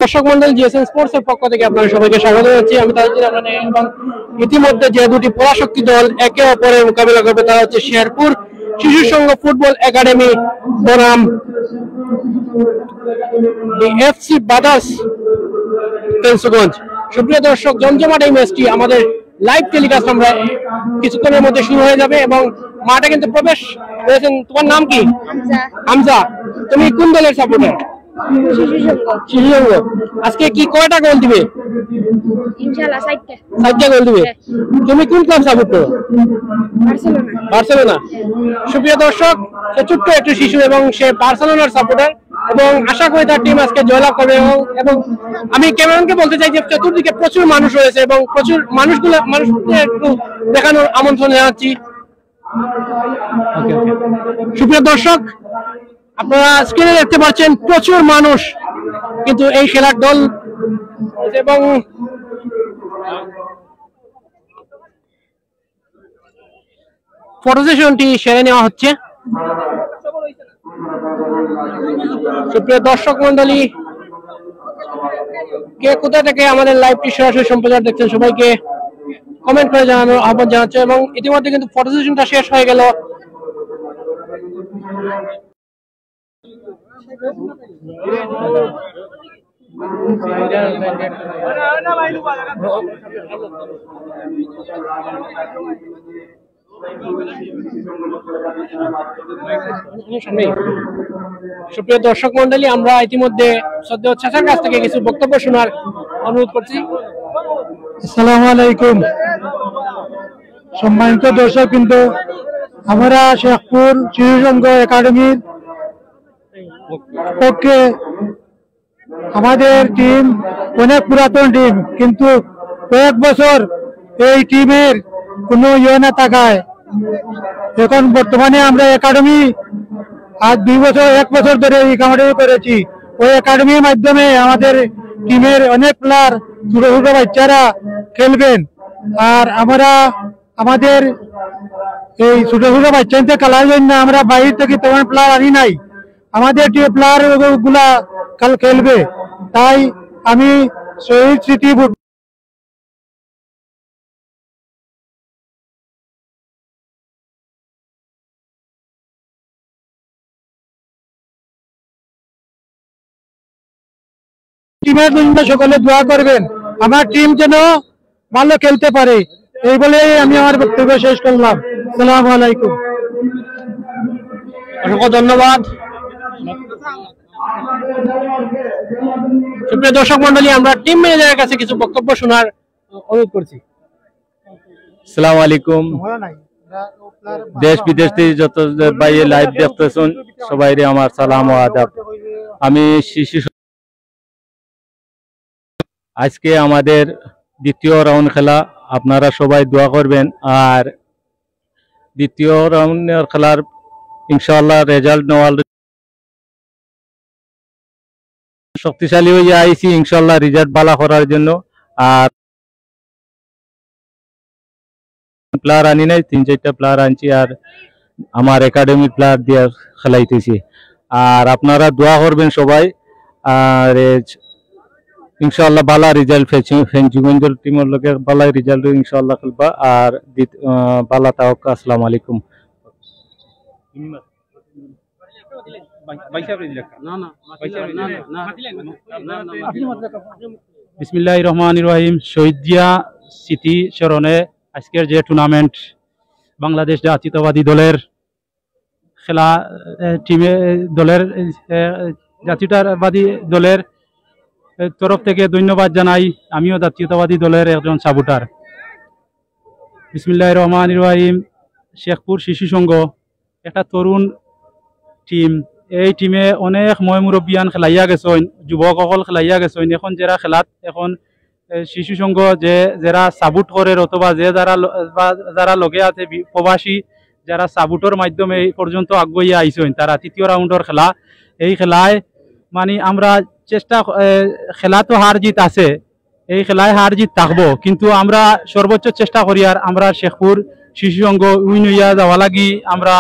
দর্শক মন্ডল জিএসএন স্পোর্টস এর পক্ষ থেকে আপনাদের সবাইকে স্বাগত জানাচ্ছি। আমি তাজউদ্দিন আহমেদ এবং ইতিমধ্যে যে দুটি পরাশক্তি দল একে অপরের মোকাবিলা করবে তারা হচ্ছে শেরপুর শিশু সংঘ ফুটবল একাডেমি বনাম এফসি ব্রাদার্স কেন্সুগঞ্জ। সুপ্রিয় দর্শক, জমজমাট এই ম্যাচটি আমাদের লাইভ টেলিকাস্ট আমরা কিছুক্ষণের মধ্যে শুরু হয়ে যাবে এবং মাঠে কিন্তু প্রবেশ করেছেন। তোমার নাম কি? হামজা। তুমি কোন দলের সাপোর্টার? শিশু সংঘ। আজকে কি কয়টা গোল দিবে? ইনশাআল্লাহ 4টা গোল দিবে। তুমি কোন ক্লাব সাপোর্ট করো? বার্সেলোনা। সুপ্রিয় দর্শক, সে ছোট্ট একটি শিশু এবং সে বার্সেলোনার সাপোর্টার এবং আশা করি তার টিম আজকে জয়লাভ করবে। এবং আমি ক্যামেরাম্যানকে বলতে চাই যে চতুর্দিকে প্রচুর মানুষ রয়েছে এবং প্রচুর মানুষদের একটু দেখানোর আমন্ত্রণ জানাচ্ছি। সুপ্রিয় দর্শক, আপনারা স্ক্রিনে দেখতে পাচ্ছেন প্রচুর মানুষ কিন্তু এই খেলার দল এবং ফটো সেশনটি সেরে নেওয়া হচ্ছে। সুপ্রিয় দর্শক মন্ডলী, কে কোথা থেকে আমাদের লাইভটি সরাসরি সম্প্রচার দেখছেন সবাইকে কমেন্ট করে জানানোর আহ্বান জানাচ্ছে এবং ইতিমধ্যে কিন্তু ফটো সেশনটা শেষ হয়ে গেল। সুপ্রিয় দর্শক মন্ডলী, আমরা ইতিমধ্যে শ্রদ্ধেয় চাচার কাছ থেকে কিছু বক্তব্য শোনার অনুরোধ করছি। আসসালামু আলাইকুম। সম্মানিত দর্শক, কিন্তু আমরা শেখপুর শিশু সংঘ একাডেমির পক্ষে আমাদের টিম অনেক পুরাতন টিম, কিন্তু কয়েক বছর এই টিমের কোনো ইয়ে না থাকায় এখন বর্তমানে আমরা একাডেমি আজ 1 বছর ধরে একাডেমি করেছি। ওই একাডেমির মাধ্যমে আমাদের টিমের অনেক প্লেয়ার ছোট ছোট বাচ্চারা খেলবেন। আর আমরা আমাদের এই ছোট ছোট বাচ্চাদের খেলার জন্য আমরা বাইরে থেকে তেমন প্লেয়ার আনি নাই, আমাদের টিম প্লেয়ার গুলা কাল খেলবে। তাই আমি শহীদ স্মৃতি টিমের জন্য সকলে দোয়া করবেন, আমার টিম যেন ভালো খেলতে পারে। এই বলে আমি আমার বক্তব্য শেষ করলাম। আসসালামু আলাইকুম। অসংখ্য ধন্যবাদ। সুপ্রিয় দর্শক মন্ডলী, আমরা টিম ম্যানেজারের কাছে কিছু বক্তব্য শোনার অনুরোধ করছি। আসসালামু আলাইকুম। দেশ বিদেশ থেকে যত ভাই লাইভ দেখতেছেন সবাইরে আমার সালাম ও আদাব। আমি শিশু আজকে আমাদের দ্বিতীয় রাউন্ড খেলা, আপনারা সবাই দোয়া করবেন। আর দ্বিতীয় রাউন্ডের খেলার ইনশাআল্লাহ রেজাল্ট নেওয়ার শক্তিশালী হয়ে আইছি ইনশাআল্লাহ রেজাল্ট ভালো করার জন্য। আর প্লেয়ার আনি নাই, 3-4টা প্লেয়ার আনছি আর আমার একাডেমি প্লেয়ার দিয়ে খেলাইতেছি। আর আপনারা দোয়া করবেন সবাই, আর ইনশাআল্লাহ ভালো রেজাল্ট ফেঞ্চুগঞ্জের টিমের লোকে ভালো রেজাল্ট ইনশাআল্লাহ খেলবা। আর ভালো থাকুক। আসসালামু আলাইকুম। বিসমিল্লাহির রহমানির রহিম। শহীদিয়া স্মৃতি স্মরণে আজকের যে টুর্নামেন্ট বাংলাদেশ জাতীয়তাবাদী দলের খেলা টিমে দলের জাতীয়তাবাদী দলের তরফ থেকে ধন্যবাদ জানাই। আমিও জাতীয়তাবাদী দলের একজন সাপোর্টার। বিসমিল্লাহির রহমানির রহিম। শেখপুর শিশু সংঘ একটা তরুণ টিম, এই টিমে অনেক মুরব্বিয়ান খেলাইয়া গেছেন, যুবকসকল খেলাইয়া গেছেন। এখন যারা খেলাত এখন শিশু সংঘ যারা সাপোর্ট করে অথবা যারা লগে আছে প্রবাসী যারা সাপোর্টের মাধ্যমে এই পর্যন্ত আগুইয়া আইছেন, তারা তৃতীয় রাউন্ডের খেলা। এই খেলায় মানে আমরা চেষ্টা, খেলা তো হার জিত আছে, এই খেলায় হার জিত থাকবো, কিন্তু আমরা সর্বোচ্চ চেষ্টা করি। আর আমরা শেখপুর শিশু সংঘ উইন হইয়া যাওয়া লাগি আমরা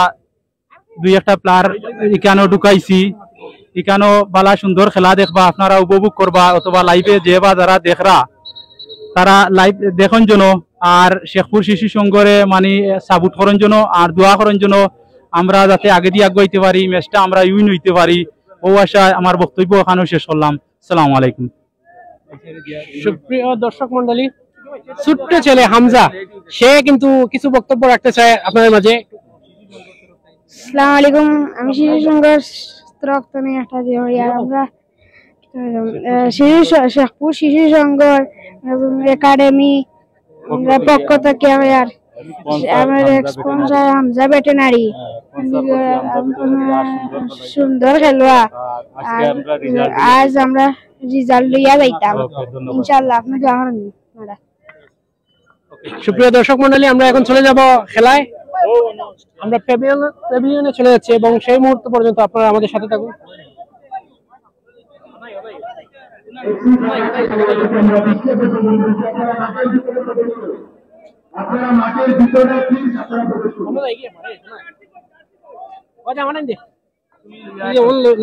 2-1টা প্লেয়ার এখানেও ঢুকাইছি। এখানেও বালা সুন্দর খেলা দেখবা, আপনারা উপভোগ করবা, অথবা লাইভে যে বা যারা দেখরা তারা লাইভ দেখুন জন্য, আর শেখপুর শিশু সংঘরে মানে সাপোর্ট করার জন্য আর দোয়া করার জন্য, আমরা যাতে আগে দিয়ে আগাইতে পারি, ম্যাচটা আমরা উইন হইতে পারি, ও আশায় আমার বক্তব্য এখানেও শেষ করলাম। আসসালামু আলাইকুম। সুপ্রিয় দর্শক মন্ডলী, ছোট্ট ছেলে হামজা সে কিন্তু কিছু বক্তব্য রাখতে চায় আপনাদের মাঝে। আসসালামু আলাইকুম, আমি শিশু সংঘের রক্তনে একটা দিয়ে আমরা শেখপুর শিশু সংঘর একাডেমি পক্ষ থেকে আমাদের স্পন্সর হামজা ভেটেনারি সুন্দর খেলোয়া, আজ আমরা রেজাল্ট লইয়া যাইতাম ইনশাআল্লাহ। আপনাকে সুপ্রিয় দর্শক মন্ডলী, আমরা এখন চলে যাব খেলায়। আমরা প্যাভিলিয়নে চলে যাচ্ছি এবং সেই মুহূর্ত পর্যন্ত আপনারা আমাদের সাথে থাকুন। আপনারা মাঠের ভিতরে প্লিজ আপনারা প্রবেশ করুন।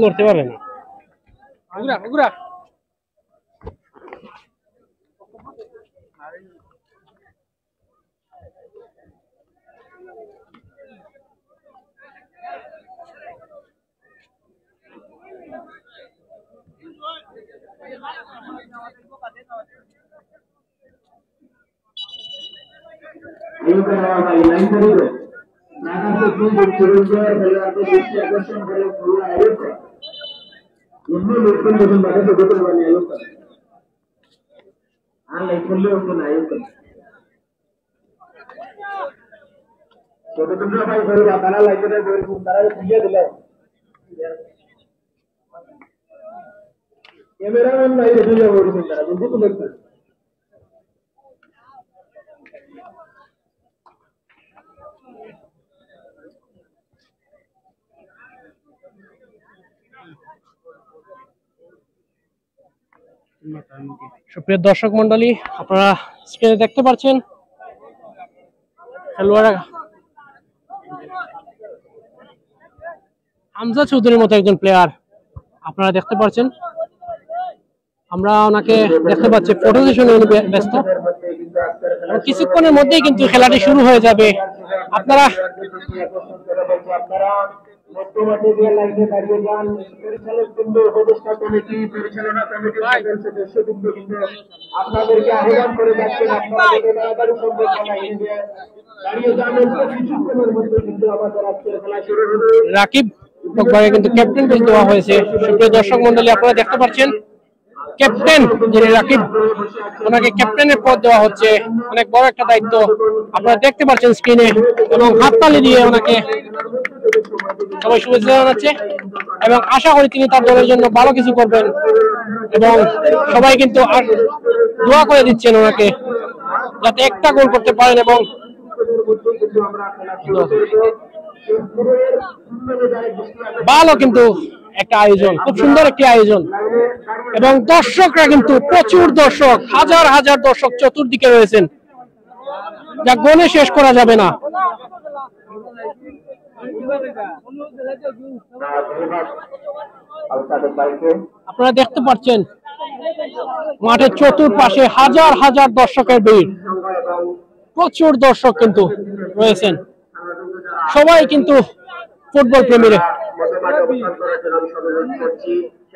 লড়তে পারবে না। कैमरामैन नहीं रेडी हो रही है जल्दी तो लगता है। সুপ্রিয় দর্শক মন্ডলী, আপনারা স্ক্রিনে দেখতে পাচ্ছেন খেলোয়াড়রা হামজা চৌধুরীর মতো একজন প্লেয়ার আপনারা দেখতে পাচ্ছেন। আমরা ওনাকে দেখতে পাচ্ছি ফটো সেশনে ব্যস্ত, কিছুক্ষণের মধ্যেই কিন্তু খেলাটি শুরু হয়ে যাবে। আপনারা আপনাদেরকে আহ্বান করে যাচ্ছেন, রাকিব পগবাকে কিন্তু ক্যাপ্টেন পদ দেওয়া হয়েছে। সুপ্রিয় দর্শক মন্ডলী, আপনারা দেখতে পাচ্ছেন ক্যাপ্টেন যিনি রাকিব, ওনাকে ক্যাপ্টেনের পদ দেওয়া হচ্ছে। অনেক বড় একটা দায়িত্ব আপনারা দেখতে পাচ্ছেন স্ক্রিনে, এবং হাততালি দিয়ে ওনাকে সবাই শুভেচ্ছা জানাচ্ছে এবং আশা করি তিনি তার দলের জন্য ভালো কিছু করবেন, এবং সবাই কিন্তু দোয়া করে দিচ্ছেন ওনাকে যাতে একটা গোল করতে পারেন। এবং ভালো কিন্তু একটা আয়োজন, খুব সুন্দর একটি আয়োজন, এবং দর্শকরা কিন্তু প্রচুর দর্শক, হাজার হাজার দর্শক চতুর্দিকে রয়েছেন, যা গণে শেষ করা যাবে না। আপনারা দেখতে পাচ্ছেন মাঠের চতুর্পাশে হাজার হাজার দর্শকের ভিড়, প্রচুর দর্শক কিন্তু রয়েছেন, সবাই কিন্তু ফুটবল প্রেমীরা,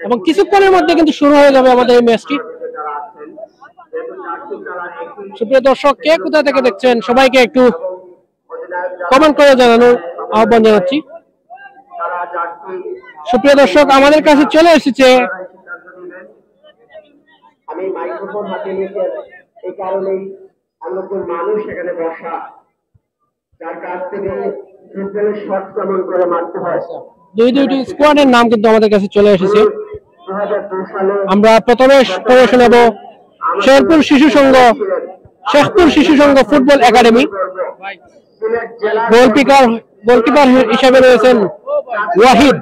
এবং কিছুক্ষণের মধ্যে কিন্তু শুরু হয়ে যাবে আমাদের এই ম্যাচটি। সুপ্রিয় দর্শক, কে কোথা থেকে দেখছেন সবাইকে একটু কমেন্ট করে জানানোর আহ্বান জানাচ্ছি। সুপ্রিয় দর্শক, আমাদের কাছে চলে এসেছে আমি মাইক্রোফোন হাতে নিয়েছি, এই কারণেই নতুন মানুষ এখানে বসা, যার কাছ থেকে ফুটবলের শট কেমন করে মারতে হয়। দুইটি স্কোয়াডের নাম কিন্তু আমাদের কাছে চলে এসেছে। আমরা প্রথমে পড়ে শোনাবো শেরপুর শিশু সংঘ, শেখপুর শিশু সংঘ ফুটবল একাডেমি। গোলকিপার হিসেবে রয়েছেন ওয়াহিদ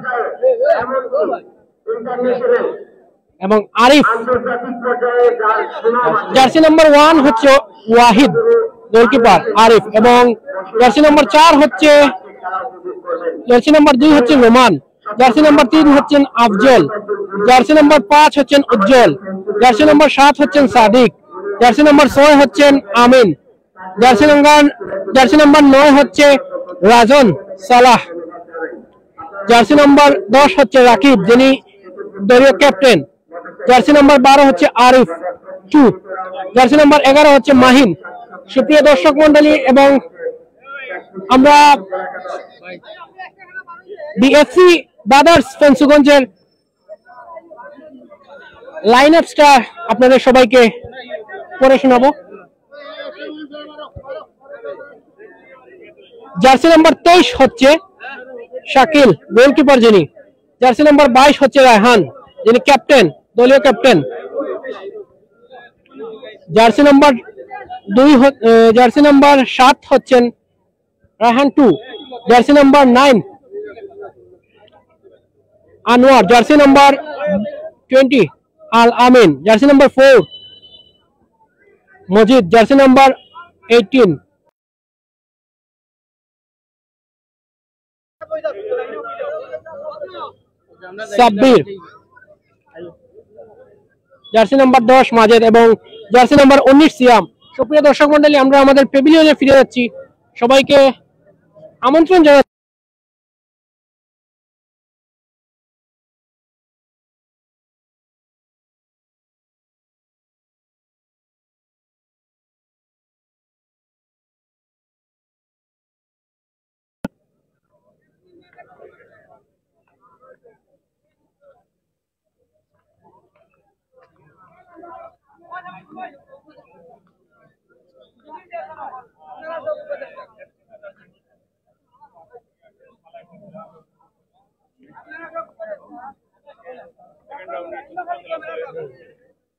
এবং আরিফ। জার্সি নাম্বার 1 হচ্ছে ওয়াহিদ, গোলকিপার আরিফ, এবং জার্সি নাম্বার 4 হচ্ছে, জার্সি নাম্বার 2 হচ্ছে রোমান। জার্সি নাম্বার 3 হচ্ছেন আফজল, জার্সি নাম্বার 5 হচ্ছেন উজ্জ্বল, জার্সি নাম্বার 7 হচ্ছেন সাদিক, জার্সি নাম্বার 6 হচ্ছেন আমিন, জার্সি নাম্বার 9 হচ্ছে রাজন সালাহ, জার্সি নাম্বার 10 হচ্ছে রাকিব যিনি দলীয় ক্যাপ্টেন, জার্সি নাম্বার 12 হচ্ছে আরিফ 2, জার্সি নাম্বার 11 হচ্ছে মাহিন। সুপ্রিয় দর্শক মন্ডলী, এবং আমরা বিএফসি ব্রাদার্স ফেন্সুগঞ্জের লাইন আপসটা আপনাদের সবাইকে পড়ে শোনাবো। জার্সি নাম্বার 23 হচ্ছে শাকিল গোলকিপার যিনি, জার্সি নাম্বার 22 হচ্ছে রায়হান যিনি ক্যাপ্টেন দলীয় ক্যাপ্টেন, জার্সি নাম্বার 7 হচ্ছেন Raihan 2, jersey number 9 Anwar, jersey number 20 Al Amin, jersey number 4 Majid, jersey number 18 Sabbir, jersey number 10 Majed এবং জার্সি নাম্বার 19 সিয়াম। সুপ্রিয় দর্শক মন্ডলী, আমরা আমাদের প্যাভিলিয়নে ফিরে যাচ্ছি। সবাইকে আমন্ত্রণ জানাচ্ছি।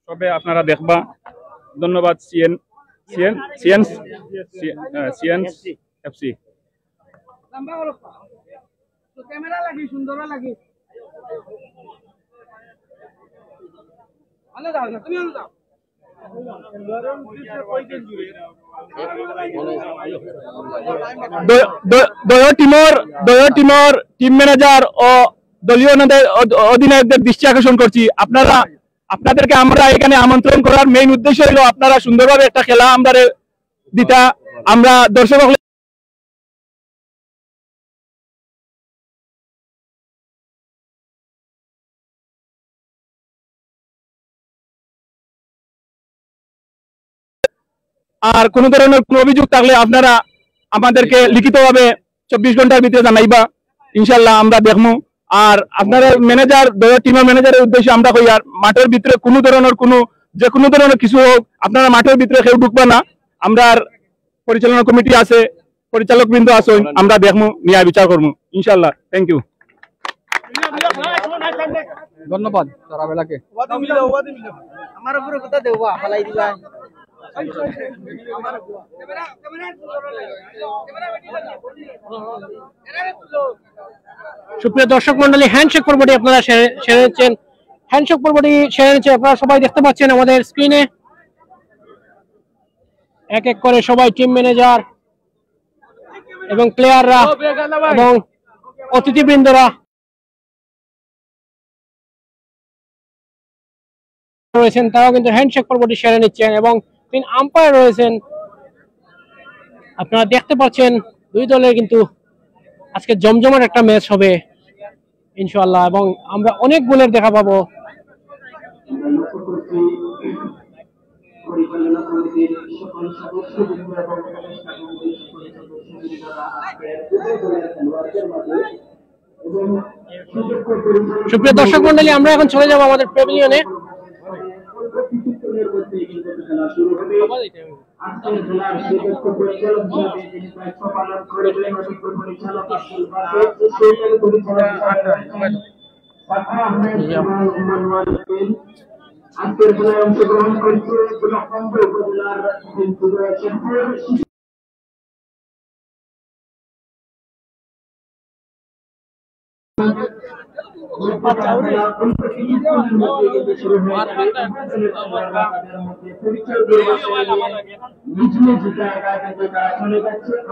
সবে আপনারা দেখবা। ধন্যবাদ সিএনএফসি। ক্যামেরা লাগি সুন্দর লাগি ভালো দাও না তুমি দাও। দলীয় টিমের টিম ম্যানেজার ও দলীয় অধিনায়কদের দৃষ্টি আকর্ষণ করছি, আপনাদেরকে আমরা এখানে আমন্ত্রণ করার মেইন উদ্দেশ্য হলো আপনারা সুন্দরভাবে একটা খেলা আমরা দিতা। আমরা দর্শক আর কোন ধরনের কোন অভিযোগ থাকলে আপনারা আমাদেরকে লিখিতভাবে 24 ঘন্টার ভিতরে জানাইবা, ইনশাল্লাহ আমরা দেখবো। আর আপনারা ম্যানেজার টিমের ম্যানেজারের উদ্দেশ্যে আমরা কই, আর মাঠের ভিতরে কোনো ধরনের কিছু হোক, আপনারা মাঠের ভিতরে কেউ ঢুকবে না। আমরা পরিচালনা কমিটি আছে, পরিচালক বৃন্দ আছে, আমরা দেখবো, নিয়ে বিচার করবো ইনশাল্লাহ। থ্যাংক ইউ, ধন্যবাদ সারা বেলাকে। আমার উপরে কথা দেওয়া ফালাই দিবা। সুপ্রিয় দর্শক মন্ডলী, হ্যান্ডশেক পর্বটি আপনারা সেরে নিচ্ছেন। হ্যান্ডশেক পর্বটি সেরে নিচ্ছে আপনারা সবাই দেখতে পাচ্ছেন আমাদের স্ক্রিনে। এক এক করে সবাই টিম ম্যানেজার এবং প্লেয়াররা এবং অতিথিবৃন্দরা রয়েছেন, তারাও কিন্তু হ্যান্ডশেক পর্বটি সেরে নিচ্ছেন এবং 3 আম্পায়ার রয়েছেন। আপনারা দেখতে পাচ্ছেন দুই দলের কিন্তু আজকে জমজমাট একটা ম্যাচ হবে ইনশাআল্লাহ, এবং আমরা অনেক গোলের দেখা পাবো। সুপ্রিয় দর্শক মন্ডলী, আমরা এখন চলে যাব আমাদের প্যাভিলিয়নে। আজকের খেলায় অংশগ্রহণ করছে উপজেলার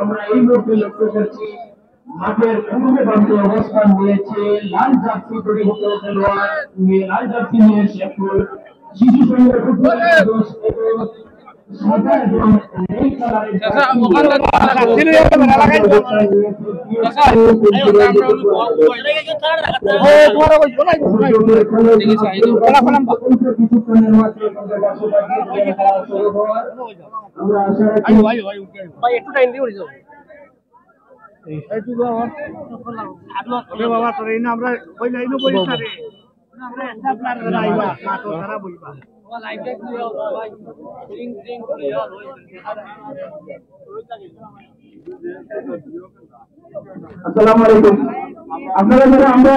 আমরা এই মুহূর্তে লক্ষ্য করছি মাঠের পূর্ব প্রান্তে অবস্থান নিয়েছে লাল জার্সি পরিহিত খেলোয়াড় লাল জার্সি নিয়ে শেখপুর শিশু সংঘের ফুটবল দল এবং সাদা এবং নীল কালারের আমরা আশা রাখি ভাই একটু টাইম দিয়ে যাও বাবা তোর এই না আমরা ওই লাইনে বই সারে আমরা একটা প্ল্যান রাইবা মাটো সারা বইবা আসসালামু আলাইকুম। আপনারা যারা আমরা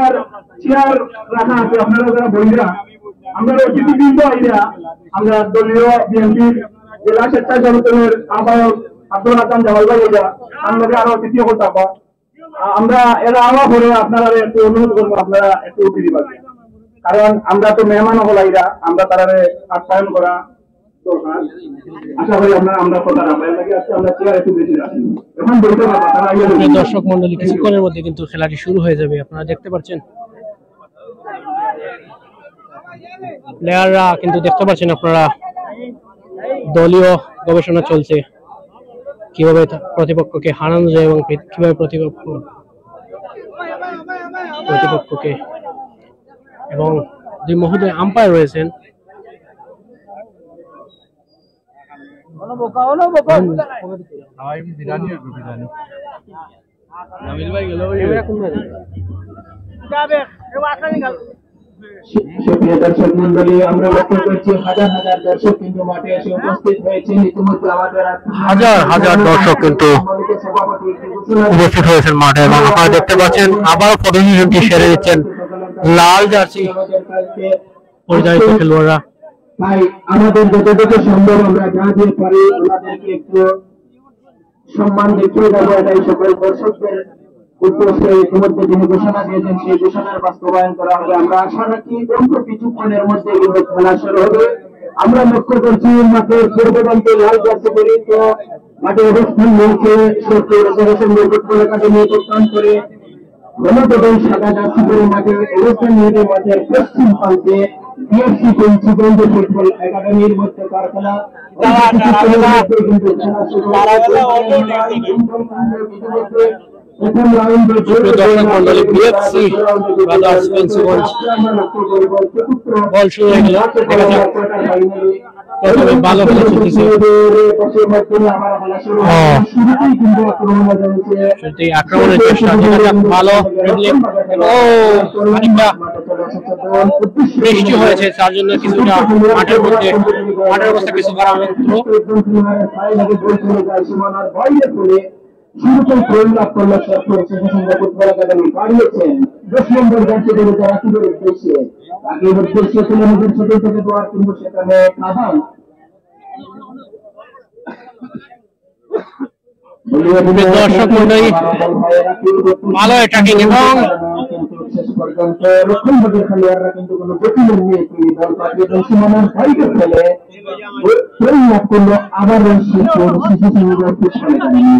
চেয়ার রাখা আছে, আপনারা যারা বইরা আমরা অতিথিবৃন্দ আইরা আমরা দলীয় বিএনপির জেলা স্বেচ্ছাসেবক সংগঠনের আহ্বায়ক আব্দুল হাসান জামাল ভাই এটা আমরা আরো অতিথি করতে পারবো। আমরা এরা আওয়া করে আপনারা একটু অনুরোধ করবো, আপনারা একটু অতিথি পাবেন, কারণ আমরা তো মেহমান হল আইরা, আমরা তারা আপ্যায়ন করা দরকার। আশা করি আপনারা আমরা কথা আপ্যায়ন লাগে আজকে আমরা চেয়ার একটু বেশি রাখি এখন বলতে পারবো তারা দর্শক মন্ডলী কিছুক্ষণের মধ্যে কিন্তু খেলাটি শুরু হয়ে যাবে। আপনারা দেখতে পাচ্ছেন প্লেয়াররা কিন্তু দেখতে পাচ্ছেন আপনারা দলীয় গবেষণা চলছে কিভাবে প্রতিপক্ষকে হারানো যায় এবং কিভাবে প্রতিপক্ষকে এবং দুই মহোদয় আম্পায়ার রয়েছেন। সুপ্রিয় দর্শক মন্ডলী, আমরা লক্ষ্য করছি হাজার হাজার দর্শক কিন্তু মাঠে এসে উপস্থিত হয়েছেন। ইতিমধ্যে আমাদের হাজার হাজার দর্শক কিন্তু উপস্থিত হয়েছেন মাঠে এবং আপনারা দেখতে পাচ্ছেন আবারও প্রতিনিধিত্বটি সেরে দিচ্ছেন লাল জার্সি পরিচালিত খেলোয়াড়রা। তাই আমাদের যতটুকু সম্ভব আমরা যা দিয়ে পারি ওনাদেরকে একটু সম্মান দেখিয়ে দেবো, এটাই সকল দর্শকদের উদ্দেশ্যে ইতিমধ্যে যিনি ঘোষণা দিয়েছেন সেই ঘোষণার বাস্তবায়ন করা হবে। আমরা আশা রাখি অল্প কিছুক্ষণের মধ্যে কিন্তু খেলা শুরু হবে। আমরা লক্ষ্য করছি মাঠের পূর্বপ্রান্তে লাল জার্সি পরিহিত মাঠে অবস্থান নিয়েছে শেখপুর ফুটবল একাডেমি প্রস্থান করে হলুদ এবং সাদা জার্সি পরে মাঠে অবস্থান নিয়েছে মাঠের পশ্চিম প্রান্তে বিএফসি প্রিন্সিপাল ফুটবল একাডেমির মধ্যে কারখানা বল শুরু হয়ে গেল। প্রথমে ভালো খেলা চলতেছে, আক্রমণের চেষ্টা, দেখা যাক ভালো বৃষ্টি হয়েছে তার জন্য কিছুটা মাঠের অবস্থা কিছু খারাপ। শুরুতেই গোল লাভ করলো শেখপুর শিশু সংঘ ফুটবল একাডেমি, বাড়িয়েছেন 10 নম্বর জার্সি পরিহিত রাকিবের উদ্দেশ্যে। রাকিবের উদ্দেশ্যে ছিল নিজের ছোট থেকে দেওয়ার, কিন্তু সেখানে কাঁদান দর্শক মন্ডলী ভালো অ্যাটাকিং এবং শেষ পর্যন্ত রক্ষণ ভাগের খেলোয়াড়রা কিন্তু কোনো গতির নিয়ে তিনি বল পাঠিয়ে সীমানার বাইরে ফেলে গোল লাভ করলো আবারও শেখপুর শিশু সংঘ ফুটবল একাডেমি।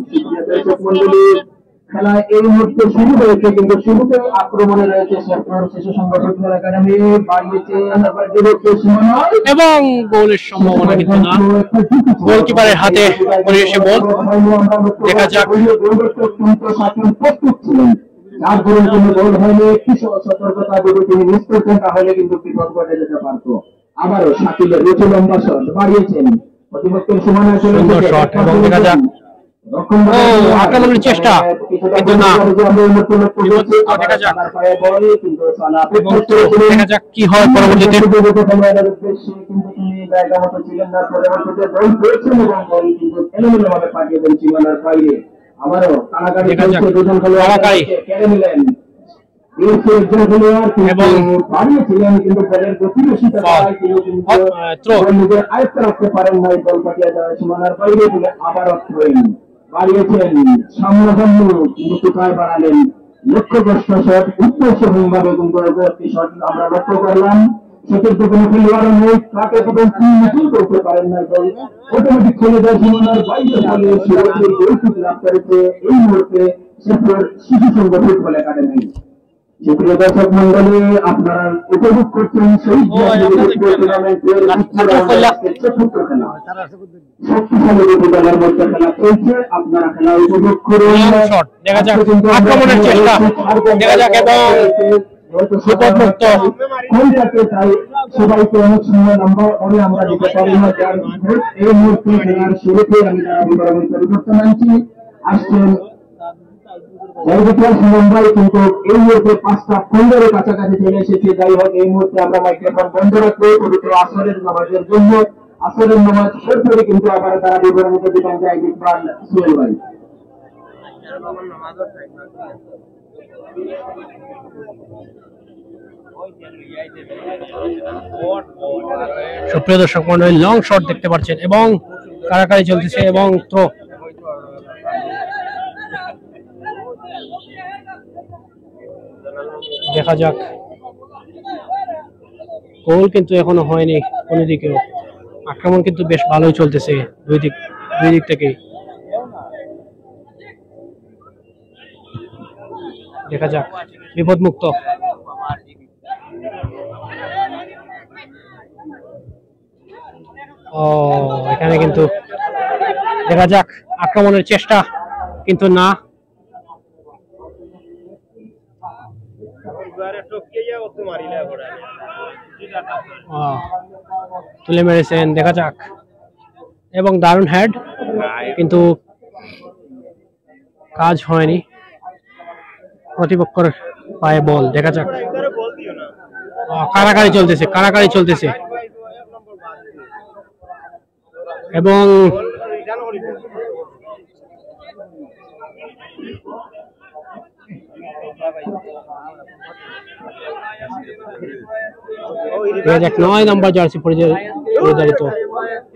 দর্শক মন্ডলী খেলা এই মুহূর্তে শুরু হয়েছে, কিন্তু শুরুতে আক্রমণে রয়েছে শেখপুর শিশু সংঘ ফুটবল একাডেমি, বাড়িয়েছে সীমানা এবং গোলের সম্ভাবনা কিন্তু না, গোলকিপারের হাতে পরিবেশে বল। দেখা যাক প্রস্তুত ছিলেন, যার ধরুন কোনো গোল হয়নি, একটি সতর্কতা যদি তিনি মিস করতেন তাহলে কিন্তু বিপদ ঘটে যেতে পারতো। আবারও শাকিলের রুচি লম্বা শট বাড়িয়েছেন, প্রতিপক্ষের সীমানা চলে শট এবং দেখা যাক আক্রমণের চেষ্টা কিন্তু না। দেখা যাক দেখা যাক কি হয় পরবর্তীতে। আবারও কারাকারি এবং বাড়িয়েছিলেন, কিন্তু বলের গতিবেশিতা নিজের আয়ত্তে রাখতে পারেন নাই, বল পাঠিয়ে দেওয়া সীমানার বাইরে বলে আবারও বাড়িয়েছেন সামনাসামনি, কিন্তু কোথায় বাড়ালেন লক্ষ্যগ্রস্ত শট উদ্দেশ্যহীনভাবে, কিন্তু একটি শট আমরা লক্ষ্য করলাম। সেক্ষেত্রে কোনো খেলোয়াড় নেই, তাকে তখন মিটিং করতে পারেন না, দল অটোমেটিক চলে যায় সীমানার বাইরে ফলে শিরোপের গোলকিক লাভ করেছে এই মুহূর্তে শেরপুর শিশু সংঘ ফুটবল একাডেমি। সুপ্রিয় দর্শক মন্ডলী, আপনারা উপভোগ করছেন শহীদ ফুটবল টুর্নামেন্টের চতুর্থ খেলা। শক্তিশালী দুটি দলের মধ্যে খেলা চলছে, আপনারা খেলা উপভোগ করুন। দেখা যাক আক্রমণের চেষ্টা, দেখা যাক এবং সবাইকে অনেক সময় আমরা দিতে পারি না, যার এই মুহূর্তে খেলার শুরুতে আমি তারা বিবরণ পরিবর্তন আনছি আসছেন সমন্বয়, কিন্তু এই মুহূর্তে 5:15 কাছাকাছি চলে এসেছে। যাই হোক, এই মুহূর্তে আমরা মাইক্রোফোন বন্ধ রাখবো পবিত্র আসরের নামাজের জন্য। আসরের নামাজ শেষ করে কিন্তু আবার তারা বিবরণ দিবেন যায় ইকবাল সুহেল ভাই। সুপ্রিয় দর্শক মন্ডলী, লং শট দেখতে পাচ্ছেন এবং কারাকারি চলতেছে এবং থ্রো। দেখা যাক, গোল কিন্তু এখনো হয়নি কোন দিকেও। আক্রমণ কিন্তু বেশ ভালোই চলতেছে দুই দিক থেকেই। দেখা যাক, বিপদমুক্ত। এখানে কিন্তু দেখা যাক আক্রমণের চেষ্টা, কিন্তু না। তুলে মেরেছেন, দেখা যাক, এবং দারুণ হেড, কিন্তু কাজ হয়নি। প্রতিপক্ষের পায়ে বল, দেখা যাক। কারাকারি চলতেছে এবং এক 9 নম্বর জার্সি পরিধারিত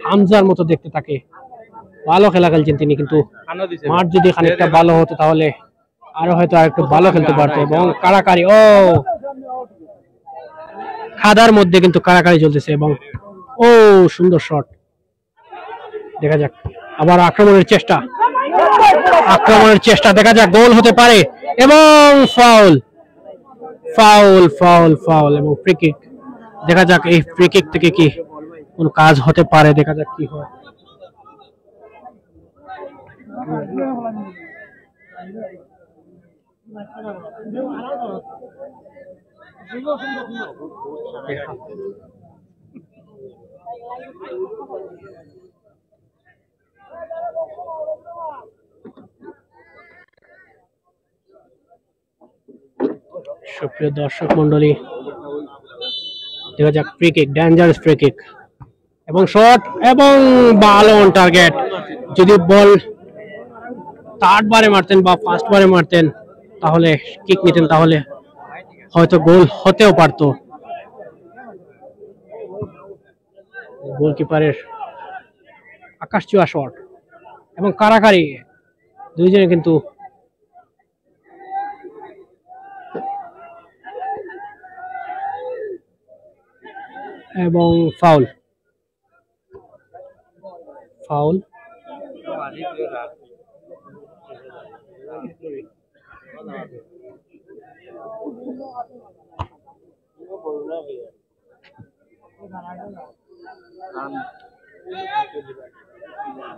হামজার মতো দেখতে থাকে, ভালো খেলা খেলছেন তিনি, কিন্তু মাঠ যদি খানিকটা ভালো হতো তাহলে আরো হয়তো আরেকটু ভালো খেলতে পারতো। এবং কারাকারি, খাদার মধ্যে কিন্তু কারাকারি চলতেছে এবং সুন্দর শট। দেখা যাক, আবার আক্রমণের চেষ্টা, দেখা যাক গোল হতে পারে এবং ফাউল এবং ফ্রি কিক। দেখা যাক এই ফ্রি কিক থেকে কি কোন কাজ হতে পারে, দেখা যাক কি হয়। সুপ্রিয় দর্শক মন্ডলী, দেখা যাক free kick, dangerous free kick এবং শট এবং ভালো অন টার্গেট। যদি বল থার্ড বারে মারতেন বা ফার্স্ট বারে মারতেন তাহলে কিক নিতেন, তাহলে হয়তো গোল হতেও পারতো। গোলকিপারের আকাশ ছোঁয়া শট এবং কারাকারি, দুইজনে কিন্তু এবং ফাউল।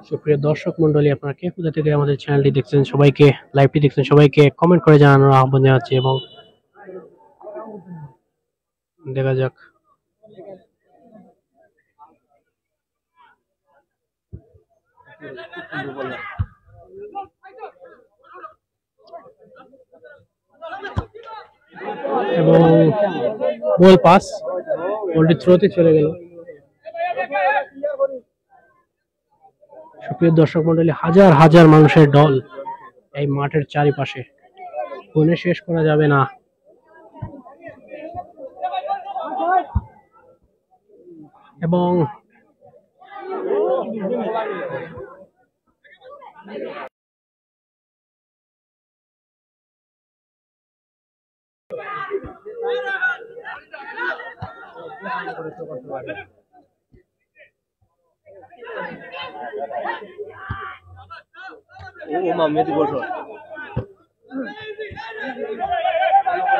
সুপ্রিয় দর্শক মন্ডলী, আপনারা কে কোথা থেকে আমাদের চ্যানেলটি দেখছেন, সবাইকে লাইভটি দেখছেন, সবাইকে কমেন্ট করে জানানোর আহ্বান জানাচ্ছি। এবং দেখা যাক, এবং গোল পাস, গোলটি থ্রোতে চলে গেল। সুপ্রিয় দর্শক মন্ডলী, হাজার হাজার মানুষের ঢল এই মাঠের চারিপাশে, গুণে শেষ করা যাবে না। এবং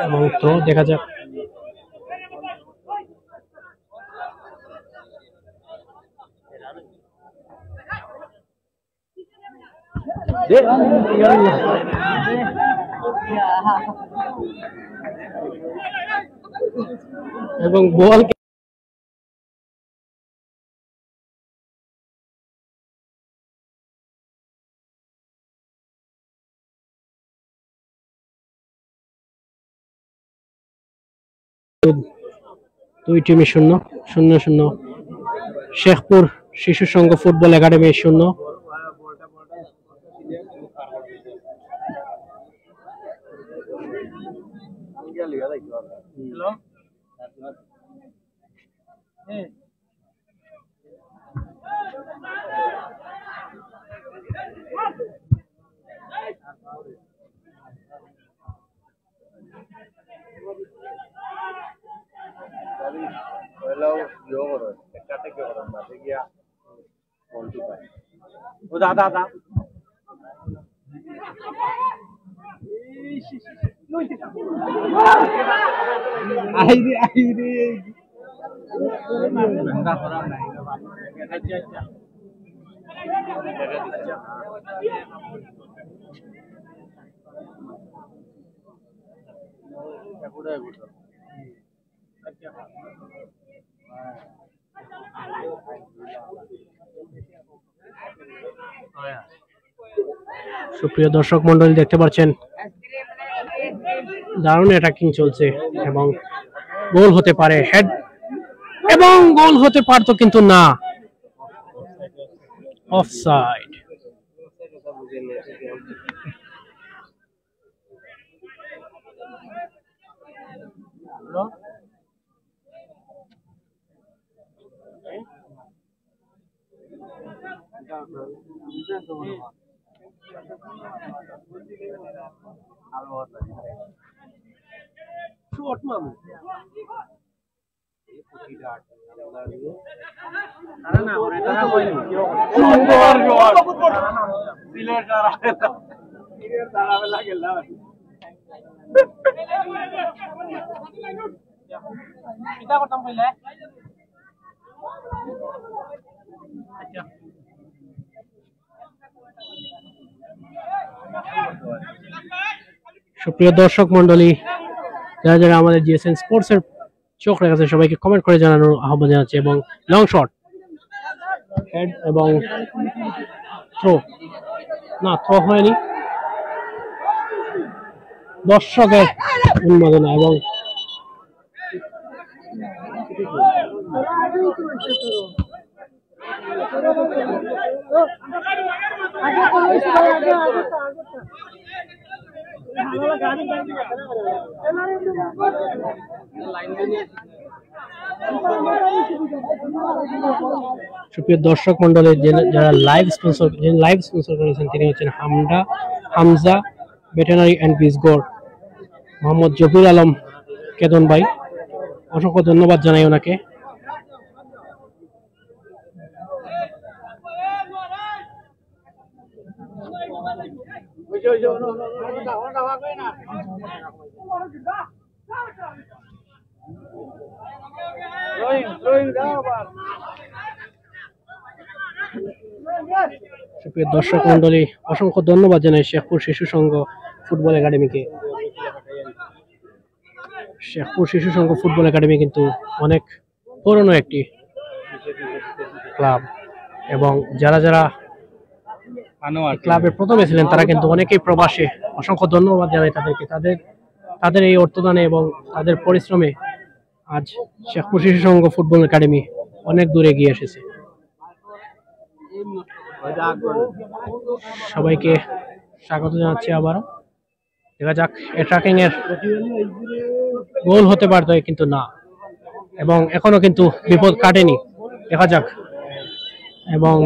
এবং তো দেখা যাক এবং বল দুই টিমে 0-0 শেখপুর শিশু সংঘ ফুটবল একাডেমি 0। সুপ্রিয় দর্শক মন্ডলী দেখতে পাচ্ছেন দারুণ অ্যাটাকিং চলছে এবং গোল হতে পারে, হেড এবং গোল হতে পারতো কিন্তু না, অফসাইড। সুপ্রিয় দর্শক মন্ডলী, যারা যারা আমাদের জিএসএন স্পোর্টস এর চোখ রেখেছে সবাইকে কমেন্ট করে জানানোর আহ্বান জানাচ্ছি। এবং লং শট, হেড এবং থ্রো, না থ্রো হয়নি, দর্শকের উন্মাদনা এবং সুপ্রিয় দর্শক মন্ডলী, যারা লাইভ স্পন্সর করেছেন তিনি হচ্ছেন হামজা ভেটেরিনারি অ্যান্ড বিজগর, মোহাম্মদ জহির আলম কেদন ভাই, অসংখ্য ধন্যবাদ জানাই ওনাকে। সুপ্রিয় দর্শক মন্ডলী, অসংখ্য ধন্যবাদ জানাই শেখপুর শিশু সংঘ ফুটবল একাডেমিকে। শেখপুর শিশু সংঘ ফুটবল একাডেমি কিন্তু অনেক পুরনো একটি ক্লাব এবং যারা যারা ক্লাবের প্রথমে ছিলেন তারা কিন্তু অনেকেই প্রবাসে। অসংখ্য ধন্যবাদ জানাই তাদেরকে, তাদের এই অর্থদানে এবং তাদের পরিশ্রমে আজ শেখপুর শিশু সংঘ ফুটবল একাডেমি অনেক দূরে এগিয়ে এসেছে। সবাইকে স্বাগত জানাচ্ছি আবারও। দেখা যাক, অ্যাটাকিং এর গোল হতে পারতো কিন্তু না, এবং এখনো কিন্তু বিপদ কাটেনি। দেখা যাক, এবং